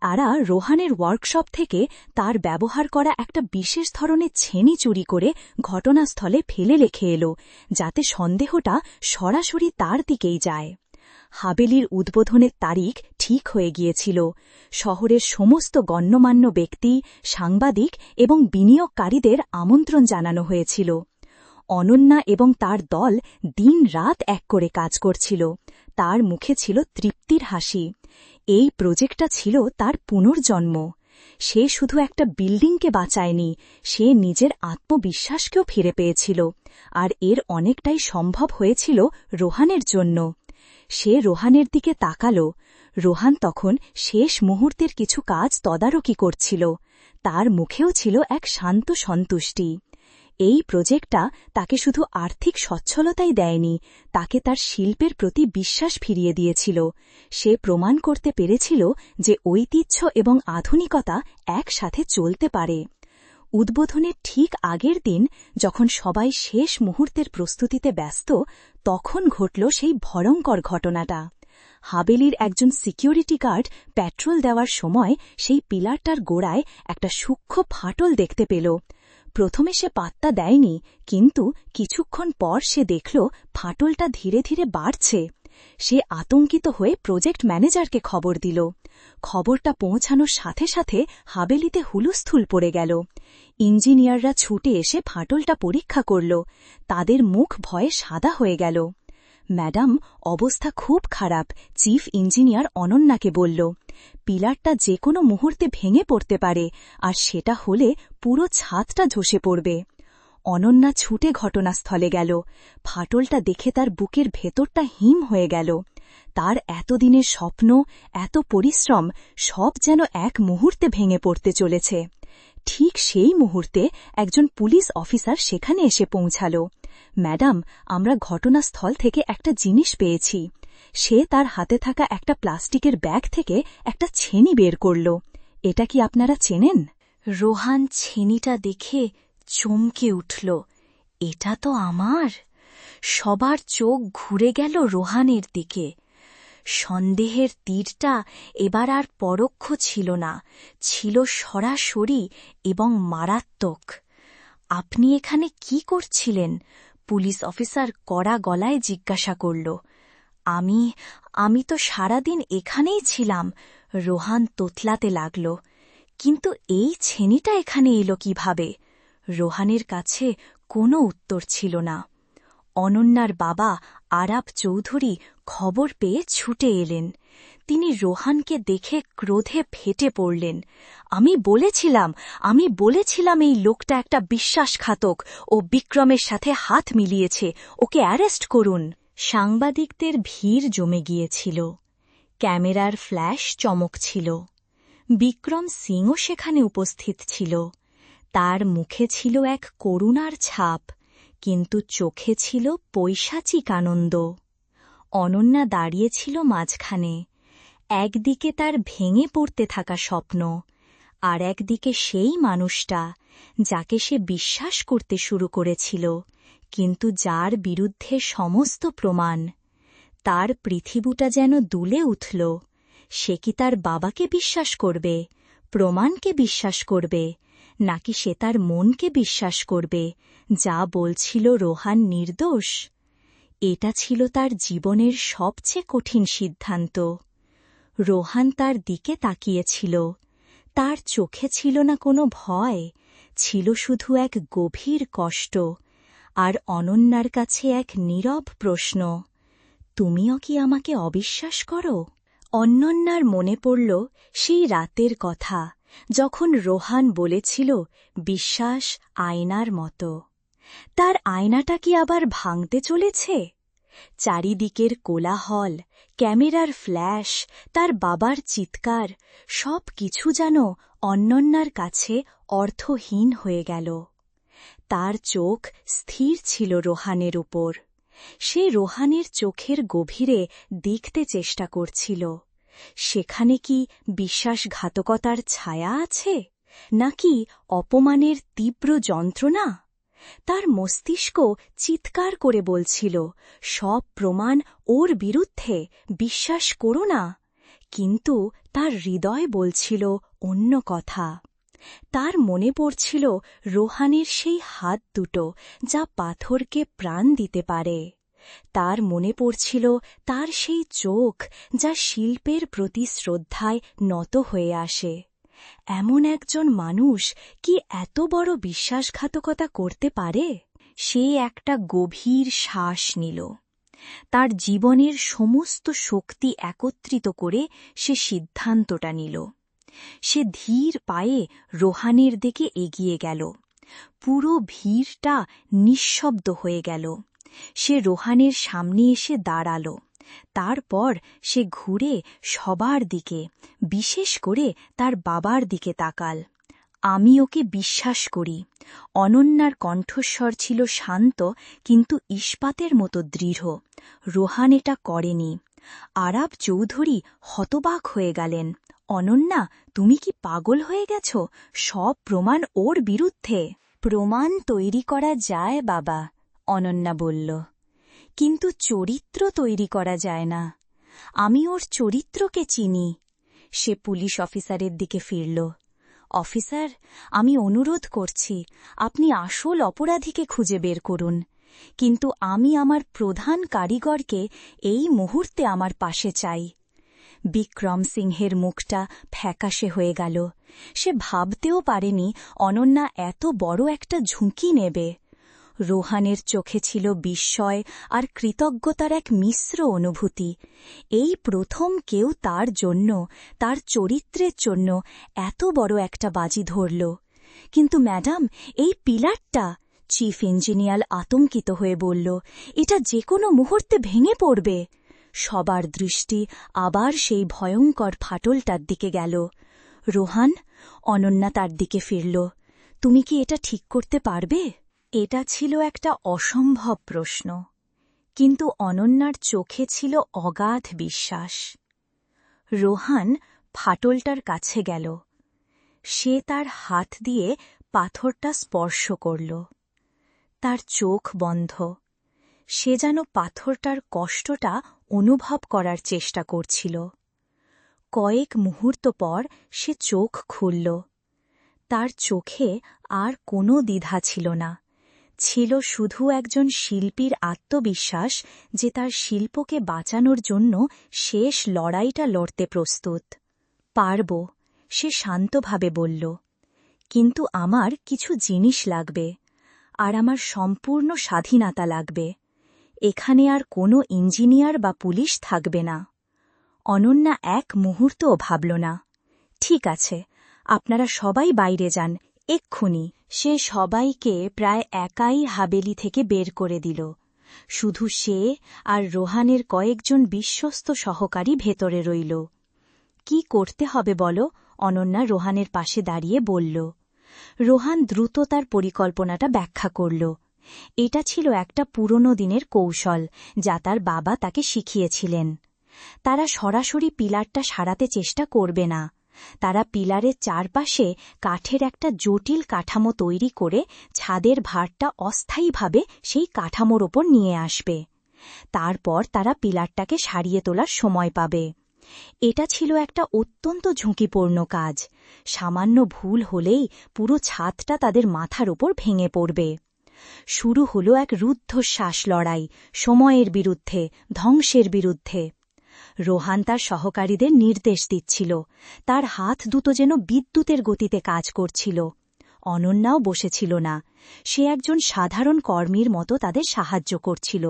তারা রোহানের ওয়ার্কশপ থেকে তার ব্যবহার করা একটা বিশেষ ধরনের ছেনি চুরি করে ঘটনাস্থলে ফেলে রেখে এলো, যাতে সন্দেহটা সরাসরি তার দিকেই যায়। হাবেলির উদ্বোধনের তারিখ ঠিক হয়ে গিয়েছিল। শহরের সমস্ত গণ্যমান্য ব্যক্তি, সাংবাদিক এবং বিনিয়োগকারীদের আমন্ত্রণ জানানো হয়েছিল। অনন্যা এবং তার দল দিন-রাত এক করে কাজ করছিল। তার মুখে ছিল তৃপ্তির হাসি। এই প্রজেক্টটা ছিল তার পুনর্জন্ম। সে শুধু একটা বিল্ডিংকে বাঁচায়নি, সে নিজের আত্মবিশ্বাসকেও ফিরে পেয়েছিল। আর এর অনেকটাই সম্ভব হয়েছিল রোহানের জন্য। সে রোহানের দিকে তাকাল। রোহান তখন শেষ মুহূর্তের কিছু কাজ তদারকি করছিল। তার মুখেও ছিল এক শান্ত সন্তুষ্টি। এই প্রজেক্টটা তাকে শুধু আর্থিক সচ্ছলতাই দেয়নি, তাকে তার শিল্পের প্রতি বিশ্বাস ফিরিয়ে দিয়েছিল। সে প্রমাণ করতে পেরেছিল যে ঐতিহ্য এবং আধুনিকতা একসাথে চলতে পারে। উদ্বোধনের ঠিক আগের দিন, যখন সবাই শেষ মুহূর্তের প্রস্তুতিতে ব্যস্ত, তখন ঘটল সেই ভয়ঙ্কর ঘটনাটা। হাবেলির একজন সিকিউরিটি গার্ড পেট্রোল দেওয়ার সময় সেই পিলারটার গোড়ায় একটা সূক্ষ্ম ফাটল দেখতে পেল। প্রথমে সে পাত্তা দেয়নি, কিন্তু কিছুক্ষণ পর সে দেখল ফাটলটা ধীরে ধীরে বাড়ছে। সে আতঙ্কিত হয়ে প্রজেক্ট ম্যানেজারকে খবর দিল। খবরটা পৌঁছানোর সাথে সাথে হাবেলিতে হুলস্থুল পড়ে গেল। ইঞ্জিনিয়াররা ছুটে এসে ফাটলটা পরীক্ষা করল। তাদের মুখ ভয়ে সাদা হয়ে গেল। ম্যাডাম, অবস্থা খুব খারাপ, চিফ ইঞ্জিনিয়ার অনন্যাকে বলল। পিলারটা যে কোনো মুহূর্তে ভেঙে পড়তে পারে, আর সেটা হলে পুরো ছাদটা ধসে পড়বে। অনন্যা ছুটে ঘটনাস্থলে গেল। ফাটলটা দেখে তার বুকের ভেতরটা হিম হয়ে গেল। তার এতদিনের স্বপ্ন, এত পরিশ্রম, সব যেন এক মুহূর্তে ভেঙে পড়তে চলেছে। ঠিক সেই মুহূর্তে একজন পুলিশ অফিসার সেখানে এসে পৌঁছাল। ম্যাডাম, আমরা ঘটনাস্থল থেকে একটা জিনিস পেয়েছি। সে তার হাতে থাকা একটা প্লাস্টিকের ব্যাগ থেকে একটা ছেনি বের করল। এটা কি আপনারা চেনেন? রোহান ছেনিটা দেখে চমকে উঠল। এটা তো আমার। সবার চোখ ঘুরে গেল রোহানের দিকে। সন্দেহের তীরটা এবার আর পরোক্ষ ছিল না, ছিল সরাসরি এবং মারাত্মক। আপনি এখানে কি করছিলেন? পুলিশ অফিসার কড়া গলায় জিজ্ঞাসা করল। আমি তো সারাদিন এখানেই ছিলাম, রোহান তোতলাতে লাগল। কিন্তু এই ছেনিটা এখানে এলো কিভাবে? রোহানের কাছে কোনো উত্তর ছিল না। অনন্যার বাবা আরাব চৌধুরী খবর পেয়ে ছুটে এলেন। তিনি রোহানকে দেখে ক্রোধে ফেটে পড়লেন। আমি বলেছিলাম এই লোকটা একটা বিশ্বাসঘাতক, ও বিক্রমের সাথে হাত মিলিয়েছে, ওকে অ্যারেস্ট করুন। সাংবাদিকদের ভিড় জমে গিয়েছিল। ক্যামেরার ফ্ল্যাশ চমকছিল। বিক্রম সিংও সেখানে উপস্থিত ছিল। তার মুখে ছিল এক করুণার ছাপ, কিন্তু চোখে ছিল পৈশাচিক আনন্দ। অনন্যা দাঁড়িয়েছিল মাঝখানে। একদিকে তার ভেঙে পড়তে থাকা স্বপ্ন, আর একদিকে সেই মানুষটা যাকে সে বিশ্বাস করতে শুরু করেছিল, কিন্তু যার বিরুদ্ধে সমস্ত প্রমাণ। তার পৃথিবীটা যেন দুলে উঠল। সে কি তার বাবাকে বিশ্বাস করবে, প্রমাণকে বিশ্বাস করবে, নাকি সে তার মনকে বিশ্বাস করবে, যা বলছিল রোহান নির্দোষ? এটা ছিল তার জীবনের সবচেয়ে কঠিন সিদ্ধান্ত। রোহান তার দিকে তাকিয়েছিল। তার চোখে ছিল না কোনো ভয়, ছিল শুধু এক গভীর কষ্ট, আর অনন্যার কাছে এক নীরব প্রশ্ন, তুমিও কি আমাকে অবিশ্বাস করো? অনন্যার মনে পড়ল সেই রাতের কথা, যখন রোহান বলেছিল বিশ্বাস আয়নার মতো। তার আয়নাটা কি আবার ভাঙতে চলেছে? চারিদিকের কোলাহল, ক্যামেরার ফ্ল্যাশ, তার বাবার চিৎকার, সব কিছু যেন অনন্যার কাছে অর্থহীন হয়ে গেল। তার চোখ স্থির ছিল রোহানের উপর। সে রোহানের চোখের গভীরে দেখতে চেষ্টা করছিল। সেখানে কি বিশ্বাসঘাতকতার ছায়া আছে, নাকি অপমানের তীব্র যন্ত্রণা? তার মস্তিষ্ক চিৎকার করে বলছিল, সব প্রমাণ ওর বিরুদ্ধে, বিশ্বাস করো না। কিন্তু তার হৃদয় বলছিল অন্য কথা। তার মনে পড়ছিল রোহানের সেই হাত দুটো যা পাথরকে প্রাণ দিতে পারে। তার মনে পড়ছিল তার সেই চোখ যা শিল্পের প্রতি শ্রদ্ধায় নত হয়ে আসে। এমন একজন মানুষ কি এত বড় বিশ্বাসঘাতকতা করতে পারে? সে একটা গভীর শ্বাস নিল। তার জীবনের সমস্ত শক্তি একত্রিত করে সে সিদ্ধান্তটা নিল। সে ধীর পায়ে রোহানের দিকে এগিয়ে গেল। পুরো ভিড়টা নিঃশব্দ হয়ে গেল। সে রোহানের সামনে এসে দাঁড়াল। তারপর সে ঘুরে সবার দিকে, বিশেষ করে তার বাবার দিকে তাকাল। আমি ওকে বিশ্বাস করি। অনন্যার কণ্ঠস্বর ছিল শান্ত কিন্তু ইস্পাতের মতো দৃঢ়। রোহান এটা করেনি। আরাব চৌধুরী হতবাক হয়ে গেলেন। অনন্যা, তুমি কি পাগল হয়ে গেছ? সব প্রমাণ ওর বিরুদ্ধে। প্রমাণ তৈরি করা যায় বাবা, অনন্যা বলল, কিন্তু চরিত্র তৈরি করা যায় না। আমি ওর চরিত্রকে চিনি। সে পুলিশ অফিসারের দিকে ফিরল। অফিসার, আমি অনুরোধ করছি, আপনি আসল অপরাধীকে খুঁজে বের করুন। কিন্তু আমি আমার প্রধান কারিগরকে এই মুহূর্তে আমার পাশে চাই। বিক্রম সিংহের মুখটা ফ্যাকাশে হয়ে গেল। সে ভাবতেও পারেনি অনন্যা এত বড় একটা ঝুঁকি নেবে। রোহানের চোখে ছিল বিস্ময় আর কৃতজ্ঞতার এক মিশ্র অনুভূতি। এই প্রথম কেউ তার জন্য, তার চরিত্রের জন্য এত বড় একটা বাজি ধরল। কিন্তু ম্যাডাম, এই পিলারটা, চিফ ইঞ্জিনিয়ার আতঙ্কিত হয়ে বলল, এটা যে কোনো মুহূর্তে ভেঙে পড়বে। সবার দৃষ্টি আবার সেই ভয়ঙ্কর ফাটলটার দিকে গেল। রোহান, অনন্যা তার দিকে ফিরল, তুমি কি এটা ঠিক করতে পারবে? এটা ছিল একটা অসম্ভব প্রশ্ন, কিন্তু অনন্যার চোখে ছিল অগাধ বিশ্বাস। রোহান ফাটলটার কাছে গেল। সে তার হাত দিয়ে পাথরটা স্পর্শ করল। তার চোখ বন্ধ। সে যেন পাথরটার কষ্টটা অনুভব করার চেষ্টা করছিল। কয়েক মুহূর্ত পর সে চোখ খুলল। তার চোখে আর কোনো দ্বিধা ছিল না। ছিল শুধু একজন শিল্পীর আত্মবিশ্বাস যে তার শিল্পকে বাঁচানোর জন্য শেষ লড়াইটা লড়তে প্রস্তুত। পারব, সে শান্তভাবে বলল, কিন্তু আমার কিছু জিনিস লাগবে, আর আমার সম্পূর্ণ স্বাধীনতা লাগবে। এখানে আর কোনো ইঞ্জিনিয়ার বা পুলিশ থাকবে না। অনন্যা এক মুহূর্তও ভাবল না। ঠিক আছে, আপনারা সবাই বাইরে যান, এক্ষুনি। সে সবাইকে প্রায় একাই হাবেলি থেকে বের করে দিল। শুধু সে আর রোহানের কয়েকজন বিশ্বস্ত সহকারী ভেতরে রইল। কি করতে হবে বলো? অনন্যা রোহানের পাশে দাঁড়িয়ে বলল। রোহান দ্রুত তার পরিকল্পনাটা ব্যাখ্যা করল। এটা ছিল একটা পুরনো দিনের কৌশল যা তার বাবা তাকে শিখিয়েছিলেন। তারা সরাসরি পিলারটা সারাতে চেষ্টা করবে না। তারা পিলারের চারপাশে কাঠের একটা জটিল কাঠামো তৈরি করে ছাদের ভারটা অস্থায়ীভাবে সেই কাঠামোর ওপর নিয়ে আসবে। তারপর তারা পিলারটাকে সারিয়ে তোলার সময় পাবে। এটা ছিল একটা অত্যন্ত ঝুঁকিপূর্ণ কাজ। সামান্য ভুল হলেই পুরো ছাদটা তাদের মাথার ওপর ভেঙে পড়বে। শুরু হলো এক রুদ্ধশ্বাস লড়াই, সময়ের বিরুদ্ধে, ধ্বংসের বিরুদ্ধে। রোহান তার সহকারীদের নির্দেশ দিচ্ছিল। তার হাত দুটো যেন বিদ্যুতের গতিতে কাজ করছিল। অনন্যাও বসেছিল না। সে একজন সাধারণ কর্মীর মতো তাদের সাহায্য করছিল,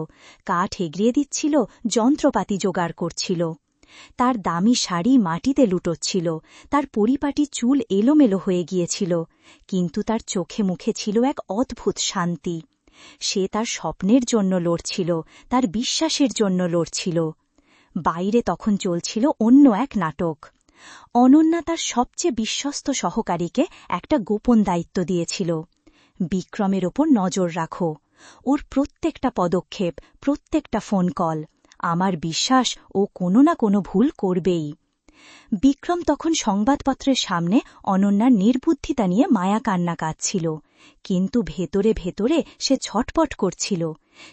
কাঠ এগিয়ে দিচ্ছিল, যন্ত্রপাতি জোগাড় করছিল। তার দামি শাড়ি মাটিতে লুটোচ্ছিল, তার পরিপাটি চুল এলোমেলো হয়ে গিয়েছিল, কিন্তু তার চোখে মুখে ছিল এক অদ্ভুত শান্তি। সে তার স্বপ্নের জন্য লড়ছিল, তার বিশ্বাসের জন্য লড়ছিল। বাইরে তখন চলছিল অন্য এক নাটক। অনন্যা তার সবচেয়ে বিশ্বস্ত সহকারীকে একটা গোপন দায়িত্ব দিয়েছিল। বিক্রমের ওপর নজর রাখো, ওর প্রত্যেকটা পদক্ষেপ, প্রত্যেকটা ফোন কল। আমার বিশ্বাস ও কোনো না কোনো ভুল করবেই। বিক্রম তখন সংবাদপত্রের সামনে অনন্যার নির্বুদ্ধিতা নিয়ে মায়া কান্না কাঁদছিল, কিন্তু ভেতরে ভেতরে সে ছটপট করছিল।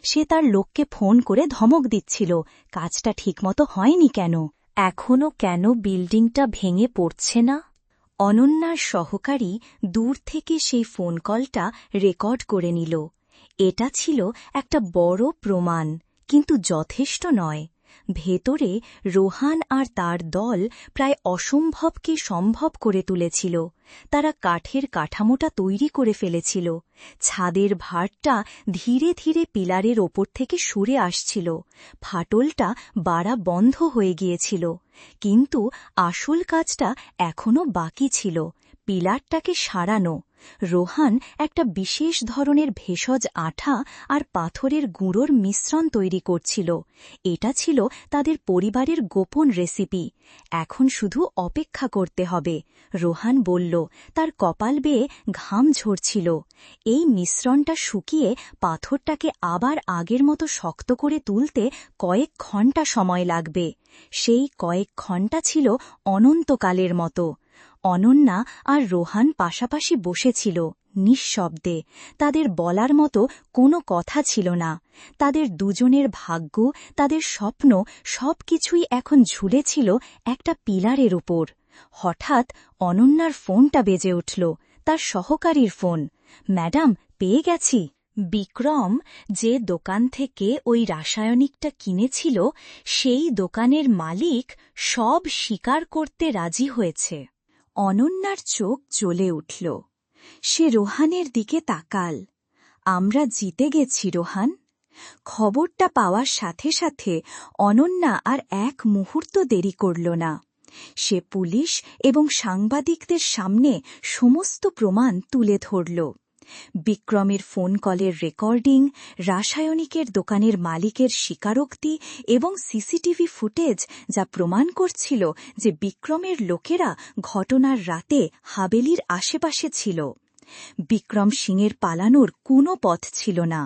সে তার লোককে ফোন করে ধমক দিচ্ছিল, কাজটা ঠিকমতো হয়নি কেন। এখনো কেন বিল্ডিংটা ভেঙে পড়ছে না? অনন্যার সহকারী দূর থেকে সেই ফোন কলটা রেকর্ড করে নিল। এটা ছিল একটা বড় প্রমাণ, কিন্তু যথেষ্ট নয়। ভেতরে রোহান আর তার দল প্রায় অসম্ভবকে সম্ভব করে তুলেছিল। তারা কাঠের কাঠামোটা তৈরি করে ফেলেছিল। ছাদের ভারটা ধীরে ধীরে পিলারের ওপর থেকে সরে আসছিল। ফাটলটা বাড়া বন্ধ হয়ে গিয়েছিল। কিন্তু আসল কাজটা এখনো বাকি ছিল, পিলারটাকে সারানো। রোহান একটা বিশেষ ধরনের ভেষজ আঠা আর পাথরের গুঁড়োর মিশ্রণ তৈরি করছিল। এটা ছিল তাদের পরিবারের গোপন রেসিপি। এখন শুধু অপেক্ষা করতে হবে, রোহান বলল। তার কপাল বেয়ে ঘাম ঝরছিল। এই মিশ্রণটা শুকিয়ে পাথরটাকে আবার আগের মতো শক্ত করে তুলতে কয়েক ঘণ্টা সময় লাগবে। সেই কয়েক ঘণ্টা ছিল অনন্তকালের মতো। অনন্যা আর রোহান পাশাপাশি বসেছিল, নিঃশব্দে। তাদের বলার মতো কোনো কথা ছিল না। তাদের দুজনের ভাগ্য, তাদের স্বপ্ন, সবকিছুই এখন ঝুলেছিল একটা পিলারের উপর। হঠাৎ অনন্যার ফোনটা বেজে উঠল, তার সহকারীর ফোন। ম্যাডাম, পেয়ে গেছি। বিক্রম যে দোকান থেকে ওই রাসায়নিকটা কিনেছিল, সেই দোকানের মালিক সব স্বীকার করতে রাজি হয়েছে। অনন্যার চোখ জ্বলে উঠল। সে রোহানের দিকে তাকাল। আমরা জিতে গেছি রোহান। খবরটা পাওয়ার সাথে সাথে অনন্যা আর এক মুহূর্ত দেরি করল না। সে পুলিশ এবং সাংবাদিকদের সামনে সমস্ত প্রমাণ তুলে ধরল। বিক্রমের ফোন কলের রেকর্ডিং, রাসায়নিকের দোকানের মালিকের স্বীকারোক্তি এবং সিসিটিভি ফুটেজ, যা প্রমাণ করছিল যে বিক্রমের লোকেরা ঘটনার রাতে হাবেলির আশেপাশে ছিল। বিক্রম সিংয়ের পালানোর কোনো পথ ছিল না।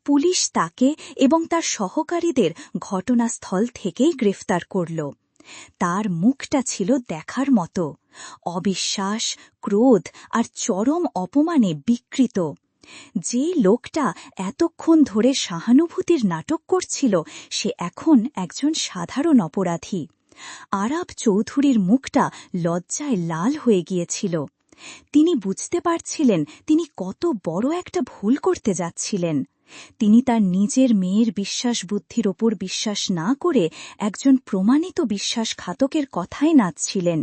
পুলিশ তাকে এবং তার সহকারীদের ঘটনাস্থল থেকেই গ্রেফতার করল। তার মুখটা ছিল দেখার মতো, অবিশ্বাস, ক্রোধ আর চরম অপমানে বিকৃত। যে লোকটা এতক্ষণ ধরে সহানুভূতির নাটক করছিল, সে এখন একজন সাধারণ অপরাধী। আরাব চৌধুরীর মুখটা লজ্জায় লাল হয়ে গিয়েছিল। তিনি বুঝতে পারছিলেন তিনি কত বড় একটা ভুল করতে যাচ্ছিলেন। তিনি তার নিজের মেয়ের বিশ্বাসবুদ্ধির ওপর বিশ্বাস না করে একজন প্রমাণিত বিশ্বাসঘাতকের কথায় নাচছিলেন।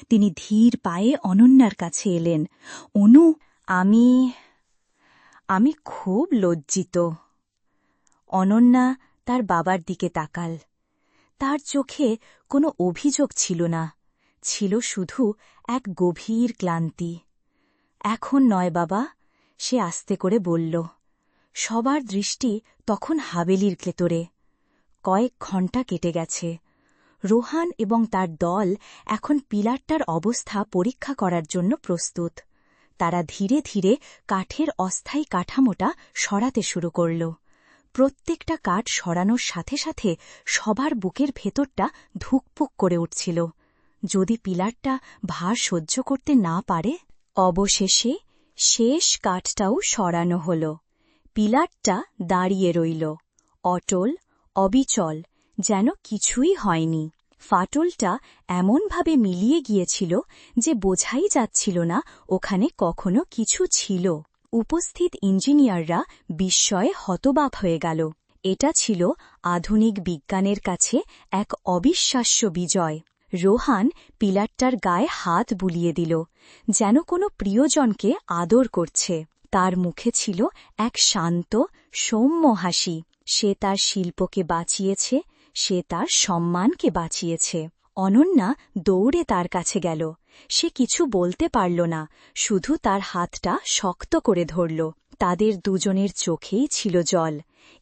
তিনি ধীর পায়ে অনন্যার কাছে এলেন। অনু, আমি খুব লজ্জিত। অনন্যা তার বাবার দিকে তাকাল। তার চোখে কোনো অভিযোগ ছিল না, ছিল শুধু এক গভীর ক্লান্তি। এখন নয় বাবা, সে আস্তে করে বলল। সবার দৃষ্টি তখন হাবেলির ভেতরে। কয়েক ঘণ্টা কেটে গেছে। রোহান এবং তার দল এখন পিলারটার অবস্থা পরীক্ষা করার জন্য প্রস্তুত। তারা ধীরে ধীরে কাঠের অস্থায়ী কাঠামোটা সরাতে শুরু করল। প্রত্যেকটা কাঠ সরানোর সাথে সাথে সবার বুকের ভেতরটা ধুকপুক করে উঠছিল। যদি পিলারটা ভার সহ্য করতে না পারে। অবশেষে শেষ কাঠটাও সরানো হল। পিলারটা দাঁড়িয়ে রইল, অটল, অবিচল, যেন কিছুই হয়নি। ফাটলটা এমনভাবে মিলিয়ে গিয়েছিল যে বোঝাই যাচ্ছিল না ওখানে কখনো কিছু ছিল। উপস্থিত ইঞ্জিনিয়াররা বিস্ময়ে হতবাক হয়ে গেল। এটা ছিল আধুনিক বিজ্ঞানের কাছে এক অবিশ্বাস্য বিজয়। রোহান পিলারটার গায়ে হাত বুলিয়ে দিল, যেন কোনো প্রিয়জনকে আদর করছে। তার মুখে ছিল এক শান্ত, সৌম্য হাসি। সে তার শিল্পকে বাঁচিয়েছে, সে তার সম্মানকে বাঁচিয়েছে। অনন্যা দৌড়ে তার কাছে গেল। সে কিছু বলতে পারল না, শুধু তার হাতটা শক্ত করে ধরল। তাদের দুজনের চোখেই ছিল জল।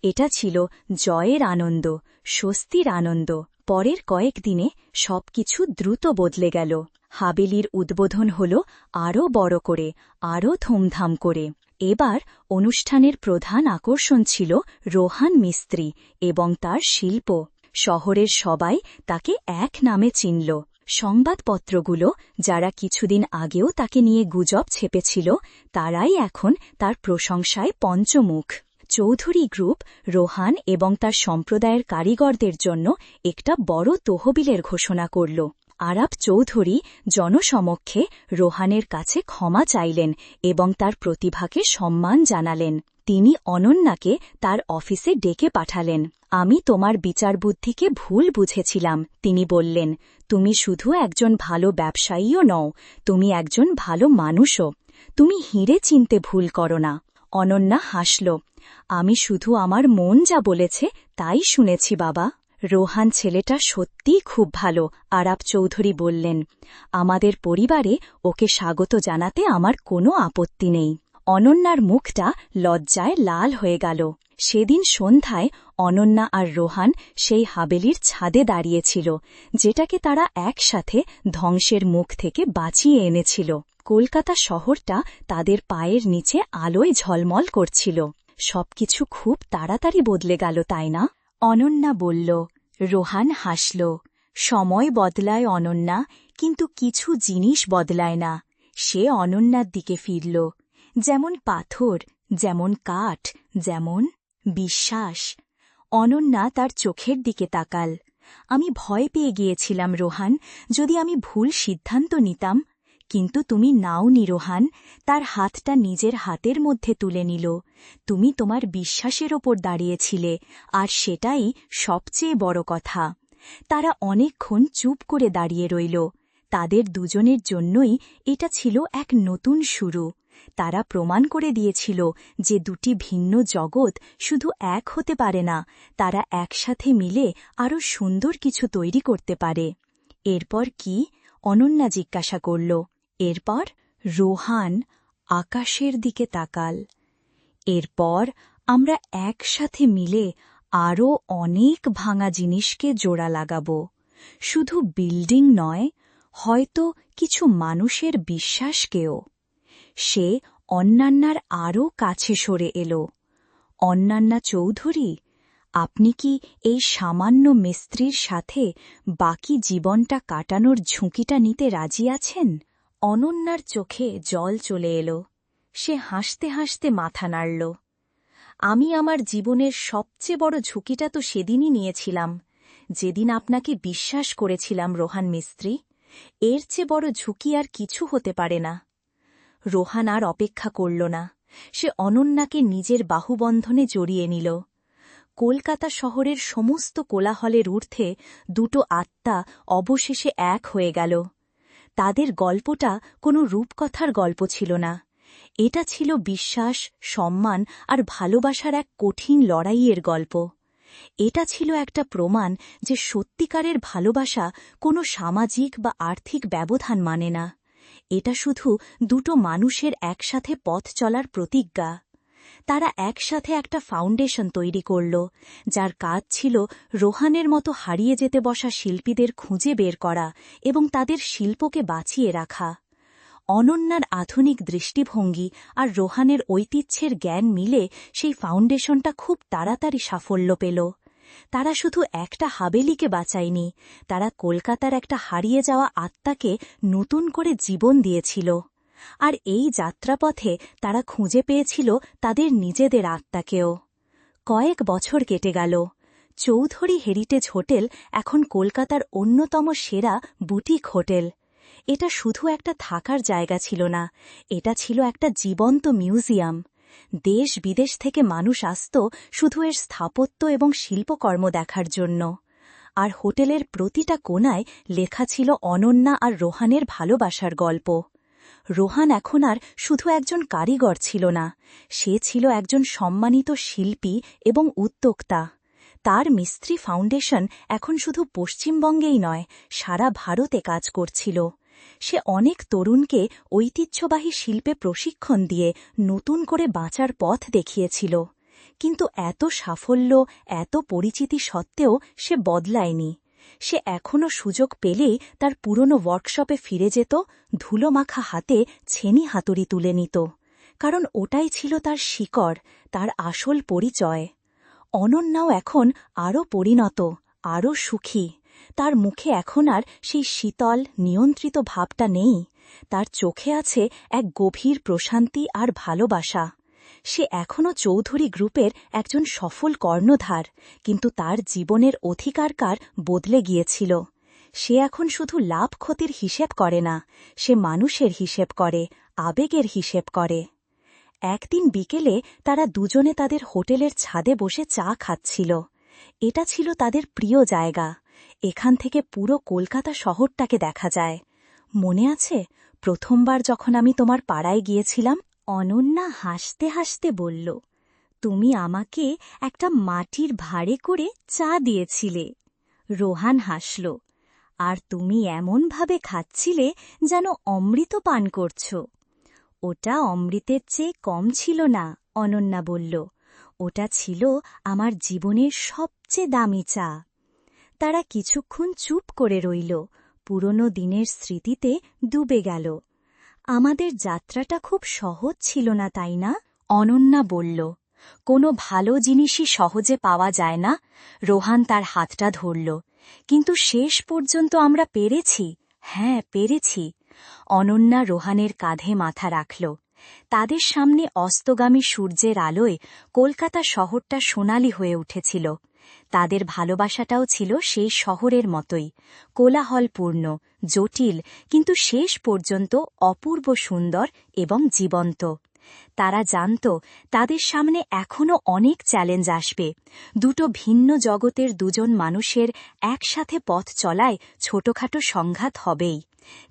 এটা ছিল জয়ের আনন্দ, স্বস্তির আনন্দ। পরের কয়েকদিনে সবকিছু দ্রুত বদলে গেল। হাবেলির উদ্বোধন হল আরও বড় করে, আরও ধুমধাম করে। এবার অনুষ্ঠানের প্রধান আকর্ষণ ছিল রোহান মিস্ত্রি এবং তার শিল্প। শহরের সবাই তাকে এক নামে চিনল। সংবাদপত্রগুলো, যারা কিছুদিন আগেও তাকে নিয়ে গুজব ছেপেছিল, তারাই এখন তার প্রশংসায় পঞ্চমুখ। চৌধুরী গ্রুপ রোহান এবং তার সম্প্রদায়ের কারিগরদের জন্য একটা বড় তহবিলের ঘোষণা করল। আরাব চৌধুরী জনসমক্ষে রোহানের কাছে ক্ষমা চাইলেন এবং তার প্রতিভাকে সম্মান জানালেন। তিনি অনন্যাকে তার অফিসে ডেকে পাঠালেন। আমি তোমার বিচারবুদ্ধিকে ভুল বুঝেছিলাম, তিনি বললেন। তুমি শুধু একজন ভালো ব্যবসায়ীও নও, তুমি একজন ভালো মানুষও। তুমি হিরে চিনতে ভুল করো না। অনন্যা হাসল। আমি শুধু আমার মন যা বলেছে তাই শুনেছি বাবা। রোহান ছেলেটা সত্যিই খুব ভালো, আরাব চৌধুরী বললেন। আমাদের পরিবারে ওকে স্বাগত জানাতে আমার কোনো আপত্তি নেই। অনন্যার মুখটা লজ্জায় লাল হয়ে গেল। সেদিন সন্ধ্যায় অনন্যা আর রোহান সেই হাবেলির ছাদে দাঁড়িয়েছিল, যেটাকে তারা একসাথে ধ্বংসের মুখ থেকে বাঁচিয়ে এনেছিল। কলকাতা শহরটা তাদের পায়ের নিচে আলোয় ঝলমল করছিল। সবকিছু খুব তাড়াতাড়ি বদলে গেল, তাই না? অনন্যা বলল। রোহান হাসল। সময় বদলায় অনন্যা, কিন্তু কিছু জিনিস বদলায় না। সে অনন্যার দিকে ফিরল। যেমন পাথর, যেমন কাঠ, যেমন বিশ্বাস। অনন্যা তার চোখের দিকে তাকাল। আমি ভয় পেয়ে গিয়েছিলাম রোহান, যদি আমি ভুল সিদ্ধান্ত নিতাম। কিন্তু তুমি নাওনি রোহান। তার হাতটা নিজের হাতের মধ্যে তুলে নিল। তুমি তোমার বিশ্বাসের ওপর দাঁড়িয়েছিলে, আর সেটাই সবচেয়ে বড় কথা। তারা অনেকক্ষণ চুপ করে দাঁড়িয়ে রইল। তাদের দুজনের জন্যই এটা ছিল এক নতুন শুরু। তারা প্রমাণ করে দিয়েছিল যে দুটি ভিন্ন জগৎ শুধু এক হতে পারে না, তারা একসাথে মিলে আরও সুন্দর কিছু তৈরি করতে পারে। এরপর কি? অনন্যা জিজ্ঞাসা করল। এরপর রোহান আকাশের দিকে তাকাল। এরপর আমরা একসাথে মিলে আরও অনেক ভাঙা জিনিসকে জোড়া লাগাব। শুধু বিল্ডিং নয়, হয়তো কিছু মানুষের বিশ্বাসকেও। সে অন্যান্যার আরও কাছে সরে এল। অন্যান্যা চৌধুরী, আপনি কি এই সামান্য মিস্ত্রির সাথে বাকি জীবনটা কাটানোর ঝুঁকিটা নিতে রাজি আছেন? অনন্যার চোখে জল চলে এল। সে হাসতে হাসতে মাথা নাড়ল। আমি আমার জীবনের সবচেয়ে বড় ঝুঁকিটা তো সেদিনই নিয়েছিলাম, যেদিন আপনাকে বিশ্বাস করেছিলাম রোহান মিস্ত্রি। এর চেয়ে বড় ঝুঁকি আর কিছু হতে পারে না। রোহান আর অপেক্ষা করল না। সে অনন্যাকে নিজের বাহুবন্ধনে জড়িয়ে নিল। কলকাতা শহরের সমস্ত কোলাহলের ঊর্ধ্বে দুটো আত্মা অবশেষে এক হয়ে গেল। তাদের গল্পটা কোনো রূপকথার গল্প ছিল না। এটা ছিল বিশ্বাস, সম্মান আর ভালোবাসার এক কঠিন লড়াইয়ের গল্প। এটা ছিল একটা প্রমাণ যে সত্যিকারের ভালোবাসা কোনো সামাজিক বা আর্থিক ব্যবধান মানে না। এটা শুধু দুটো মানুষের একসাথে পথ চলার প্রতিজ্ঞা। তারা একসাথে একটা ফাউন্ডেশন তৈরি করল, যার কাজ ছিল রোহানের মতো হারিয়ে যেতে বসা শিল্পীদের খুঁজে বের করা এবং তাদের শিল্পকে বাঁচিয়ে রাখা। অনন্যার আধুনিক দৃষ্টিভঙ্গি আর রোহানের ঐতিহ্যের জ্ঞান মিলে সেই ফাউন্ডেশনটা খুব তাড়াতাড়ি সাফল্য পেল। তারা শুধু একটা হাবেলিকে বাঁচায়নি, তারা কলকাতার একটা হারিয়ে যাওয়া আত্মাকে নতুন করে জীবন দিয়েছিল। আর এই যাত্রাপথে তারা খুঁজে পেয়েছিল তাদের নিজেদের আত্মাকেও। কয়েক বছর কেটে গেল। চৌধুরী হেরিটেজ হোটেল এখন কলকাতার অন্যতম সেরা বুটিক হোটেল। এটা শুধু একটা থাকার জায়গা ছিল না, এটা ছিল একটা জীবন্ত মিউজিয়াম। দেশ বিদেশ থেকে মানুষ আসত শুধু এর স্থাপত্য এবং শিল্পকর্ম দেখার জন্য। আর হোটেলের প্রতিটা কোণায় লেখা ছিল অনন্যা আর রোহানের ভালোবাসার গল্প। রোহান এখন আর শুধু একজন কারিগর ছিল না, সে ছিল একজন সম্মানিত শিল্পী এবং উদ্যোক্তা। তার মিস্ত্রি ফাউন্ডেশন এখন শুধু পশ্চিমবঙ্গেই নয়, সারা ভারতে কাজ করছিল। সে অনেক তরুণকে ঐতিহ্যবাহী শিল্পে প্রশিক্ষণ দিয়ে নতুন করে বাঁচার পথ দেখিয়েছিল। কিন্তু এত সাফল্য, এত পরিচিতি সত্ত্বেও সে বদলায়নি। সে এখনও সুযোগ পেলেই তার পুরনো ওয়ার্কশপে ফিরে যেত, ধুলোমাখা হাতে ছেনি হাতুড়ি তুলে নিত, কারণ ওটাই ছিল তার শিকড়, তার আসল পরিচয়। অনন্যাও এখন আরও পরিণত, আরও সুখী। তার মুখে এখন আর সেই শীতল, নিয়ন্ত্রিত ভাবটা নেই। তার চোখে আছে এক গভীর প্রশান্তি আর ভালোবাসা। সে এখনও চৌধুরী গ্রুপের একজন সফল কর্ণধার, কিন্তু তার জীবনের অধিকারকার বদলে গিয়েছিল। সে এখন শুধু লাভ ক্ষতির হিসেব করে না, সে মানুষের হিসেব করে, আবেগের হিসেব করে। একদিন বিকেলে তারা দুজনে তাদের হোটেলের ছাদে বসে চা খাচ্ছিল। এটা ছিল তাদের প্রিয় জায়গা। এখান থেকে পুরো কলকাতা শহরটাকে দেখা যায়। মনে আছে প্রথমবার যখন আমি তোমার পাড়ায় গিয়েছিলাম? অনন্যা হাসতে হাসতে বলল, তুমি আমাকে একটা মাটির ভাঁড়ে করে চা দিয়েছিলে। রোহান হাসল, আর তুমি এমনভাবে খাচ্ছিলে যেন অমৃত পান করছ। ওটা অমৃতের চেয়ে কম ছিল না, অনন্যা বলল, ওটা ছিল আমার জীবনের সবচেয়ে দামি চা। তারা কিছুক্ষণ চুপ করে রইল, পুরনো দিনের স্মৃতিতে ডুবে গেল। আমাদের যাত্রাটা খুব সহজ ছিল না, তাই না? অনন্যা বলল, কোনো ভালো জিনিসই সহজে পাওয়া যায় না। রোহান তার হাতটা ধরল, কিন্তু শেষ পর্যন্ত আমরা পেরেছি। হ্যাঁ, পেরেছি। অনন্যা রোহানের কাঁধে মাথা রাখল। তাদের সামনে অস্তগামী সূর্যের আলোয় কলকাতা শহরটা সোনালি হয়ে উঠেছিল। তাদের ভালোবাসাটাও ছিল সেই শহরের মতোই, কোলাহলপূর্ণ, জটিল, কিন্তু শেষ পর্যন্ত অপূর্ব সুন্দর এবং জীবন্ত। তারা জানত তাদের সামনে এখনও অনেক চ্যালেঞ্জ আসবে। দুটো ভিন্ন জগতের দুজন মানুষের একসাথে পথ চলায় ছোটখাটো সংঘাত হবেই,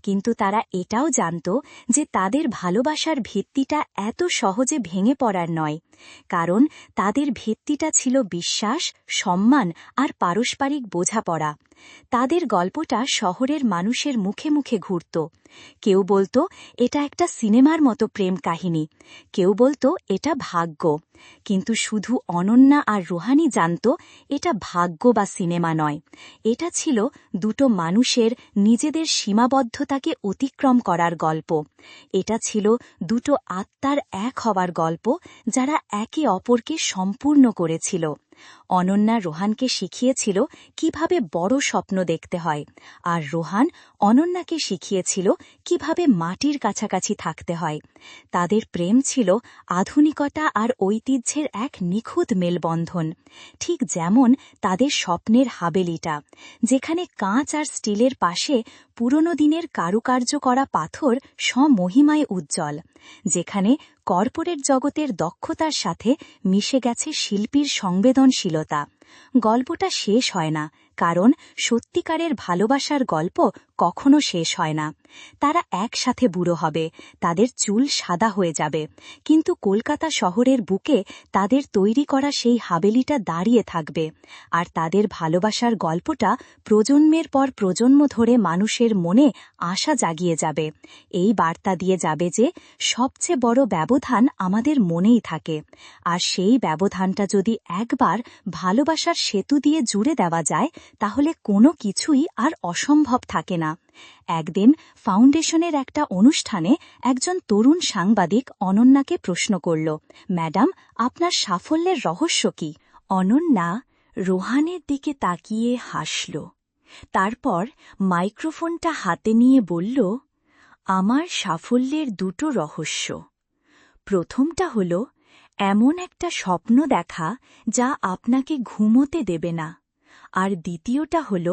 কিন্তু তারা এটাও জানত যে তাদের ভালোবাসার ভিত্তিটা এত সহজে ভেঙে পড়ার নয়, কারণ তাদের ভিত্তিটা ছিল বিশ্বাস, সম্মান আর পারস্পরিক বোঝাপড়া। তাদের গল্পটা শহরের মানুষের মুখে মুখে ঘুরত। কেউ বলতো এটা একটা সিনেমার মতো প্রেম কাহিনী, কেউ বলতো এটা ভাগ্য, কিন্তু শুধু অনন্যা আর রোহানই জানত এটা ভাগ্য বা সিনেমা নয়। এটা ছিল দুটো মানুষের নিজেদের সীমাবদ্ধতাকে অতিক্রম করার গল্প। এটা ছিল দুটো আত্মার এক হওয়ার গল্প, যারা একে অপরকে সম্পূর্ণ করেছিল। অনন্যা রোহানকে শিখিয়েছিল কিভাবে বড় স্বপ্ন দেখতে হয়, আর রোহান অনন্যাকে শিখিয়েছিল কিভাবে মাটির কাছাকাছি থাকতে হয়। তাদের প্রেম ছিল আধুনিকতা আর ঐতিহ্যের এক নিখুঁত মেলবন্ধন, ঠিক যেমন তাদের স্বপ্নের হাবেলিটা, যেখানে কাঁচ আর স্টিলের পাশে পুরনো দিনের কারুকার্য করা পাথর স্বমহিমায় উজ্জ্বল, যেখানে কর্পোরেট জগতের দক্ষতার সাথে মিশে গেছে শিল্পীর সংবেদনশীলতা। গল্পটা শেষ হয় না, কারণ সত্যিকারের ভালোবাসার গল্প কখনো শেষ হয় না। তারা একসাথে বুড়ো হবে, তাদের চুল সাদা হয়ে যাবে, কিন্তু কলকাতা শহরের বুকে তাদের তৈরি করা সেই হাবেলিটা দাঁড়িয়ে থাকবে, আর তাদের ভালোবাসার গল্পটা প্রজন্মের পর প্রজন্ম ধরে মানুষের মনে আশা জাগিয়ে যাবে। এই বার্তা দিয়ে যাবে যে সবচেয়ে বড় ব্যবধান আমাদের মনেই থাকে, আর সেই ব্যবধানটা যদি একবার ভালোবাসার সেতু দিয়ে জুড়ে দেওয়া যায়, তাহলে কোনো কিছুই আর অসম্ভব থাকে না। একদিন ফাউন্ডেশনের একটা অনুষ্ঠানে একজন তরুণ সাংবাদিক অনন্যাকে প্রশ্ন করল, ম্যাডাম, আপনার সাফল্যের রহস্য কি? অনন্যা রোহানের দিকে তাকিয়ে হাসল, তারপর মাইক্রোফোনটা হাতে নিয়ে বলল, আমার সাফল্যের দুটো রহস্য। প্রথমটা হল এমন একটা স্বপ্ন দেখা যা আপনাকে ঘুমোতে দেবে না, আর দ্বিতীয়টা হল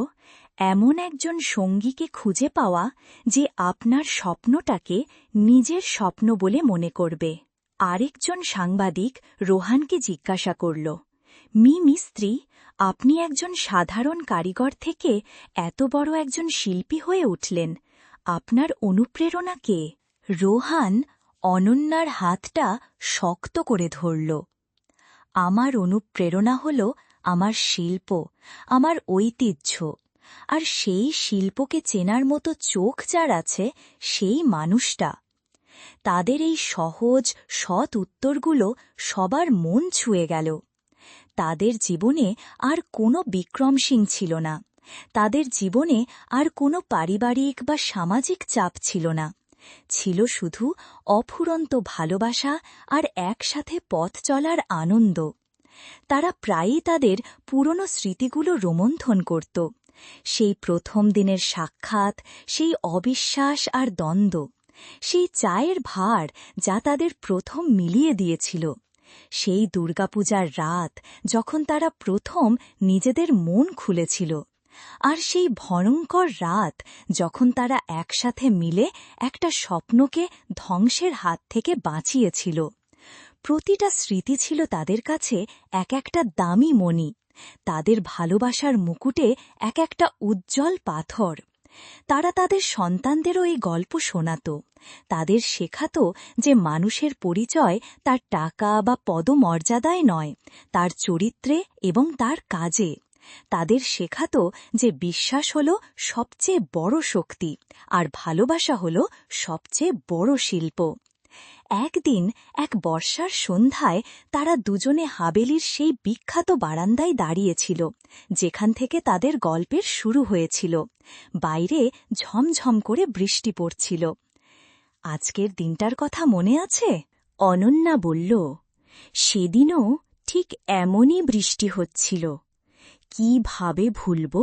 এমন একজন সঙ্গীকে খুঁজে পাওয়া যে আপনার স্বপ্নটাকে নিজের স্বপ্ন বলে মনে করবে। আরেকজন সাংবাদিক রোহানকে জিজ্ঞাসা করল, মিস্ত্রি, আপনি একজন সাধারণ কারিগর থেকে এত বড় একজন শিল্পী হয়ে উঠলেন, আপনার অনুপ্রেরণা কে? রোহান অনন্যার হাতটা শক্ত করে ধরল। আমার অনুপ্রেরণা হল আমার শিল্প, আমার ঐতিহ্য, আর সেই শিল্পকে চেনার মতো চোখ যার আছে সেই মানুষটা। তাদের এই সহজ সৎ উত্তরগুলো সবার মন ছুঁয়ে গেল। তাদের জীবনে আর কোনো বিক্রমসিং ছিল না, তাদের জীবনে আর কোনো পারিবারিক বা সামাজিক চাপ ছিল না, ছিল শুধু অফুরন্ত ভালোবাসা আর একসাথে পথ চলার আনন্দ। তারা প্রায়ই তাদের পুরনো স্মৃতিগুলো রোমন্থন করত, সেই প্রথম দিনের সাক্ষাৎ, সেই অবিশ্বাস আর দ্বন্দ্ব, সেই চায়ের ভার যা তাদের প্রথম মিলিয়ে দিয়েছিল, সেই দুর্গাপূজার রাত যখন তারা প্রথম নিজেদের মন খুলেছিল, আর সেই ভয়ঙ্কর রাত যখন তারা একসাথে মিলে একটা স্বপ্নকে ধ্বংসের হাত থেকে বাঁচিয়েছিল। প্রতিটা স্মৃতি ছিল তাদের কাছে এক একটা দামি মণি, তাদের ভালোবাসার মুকুটে এক একটা উজ্জ্বল পাথর। তারা তাদের সন্তানদেরও এই গল্প শোনাত, তাদের শেখাত যে মানুষের পরিচয় তার টাকা বা পদমর্যাদায় নয়, তার চরিত্রে এবং তার কাজে। তাদের শেখাত যে বিশ্বাস হল সবচেয়ে বড় শক্তি, আর ভালোবাসা হল সবচেয়ে বড় শিল্প। একদিন এক বর্ষার সন্ধ্যায় তারা দুজনে হাবেলির সেই বিখ্যাত বারান্দায় দাঁড়িয়েছিল, যেখান থেকে তাদের গল্পের শুরু হয়েছিল। বাইরে ঝমঝম করে বৃষ্টি পড়ছিল। আজকের দিনটার কথা মনে আছে? অনন্যা বলল, সেদিনও ঠিক এমনই বৃষ্টি হচ্ছিল। কিভাবে ভুলব?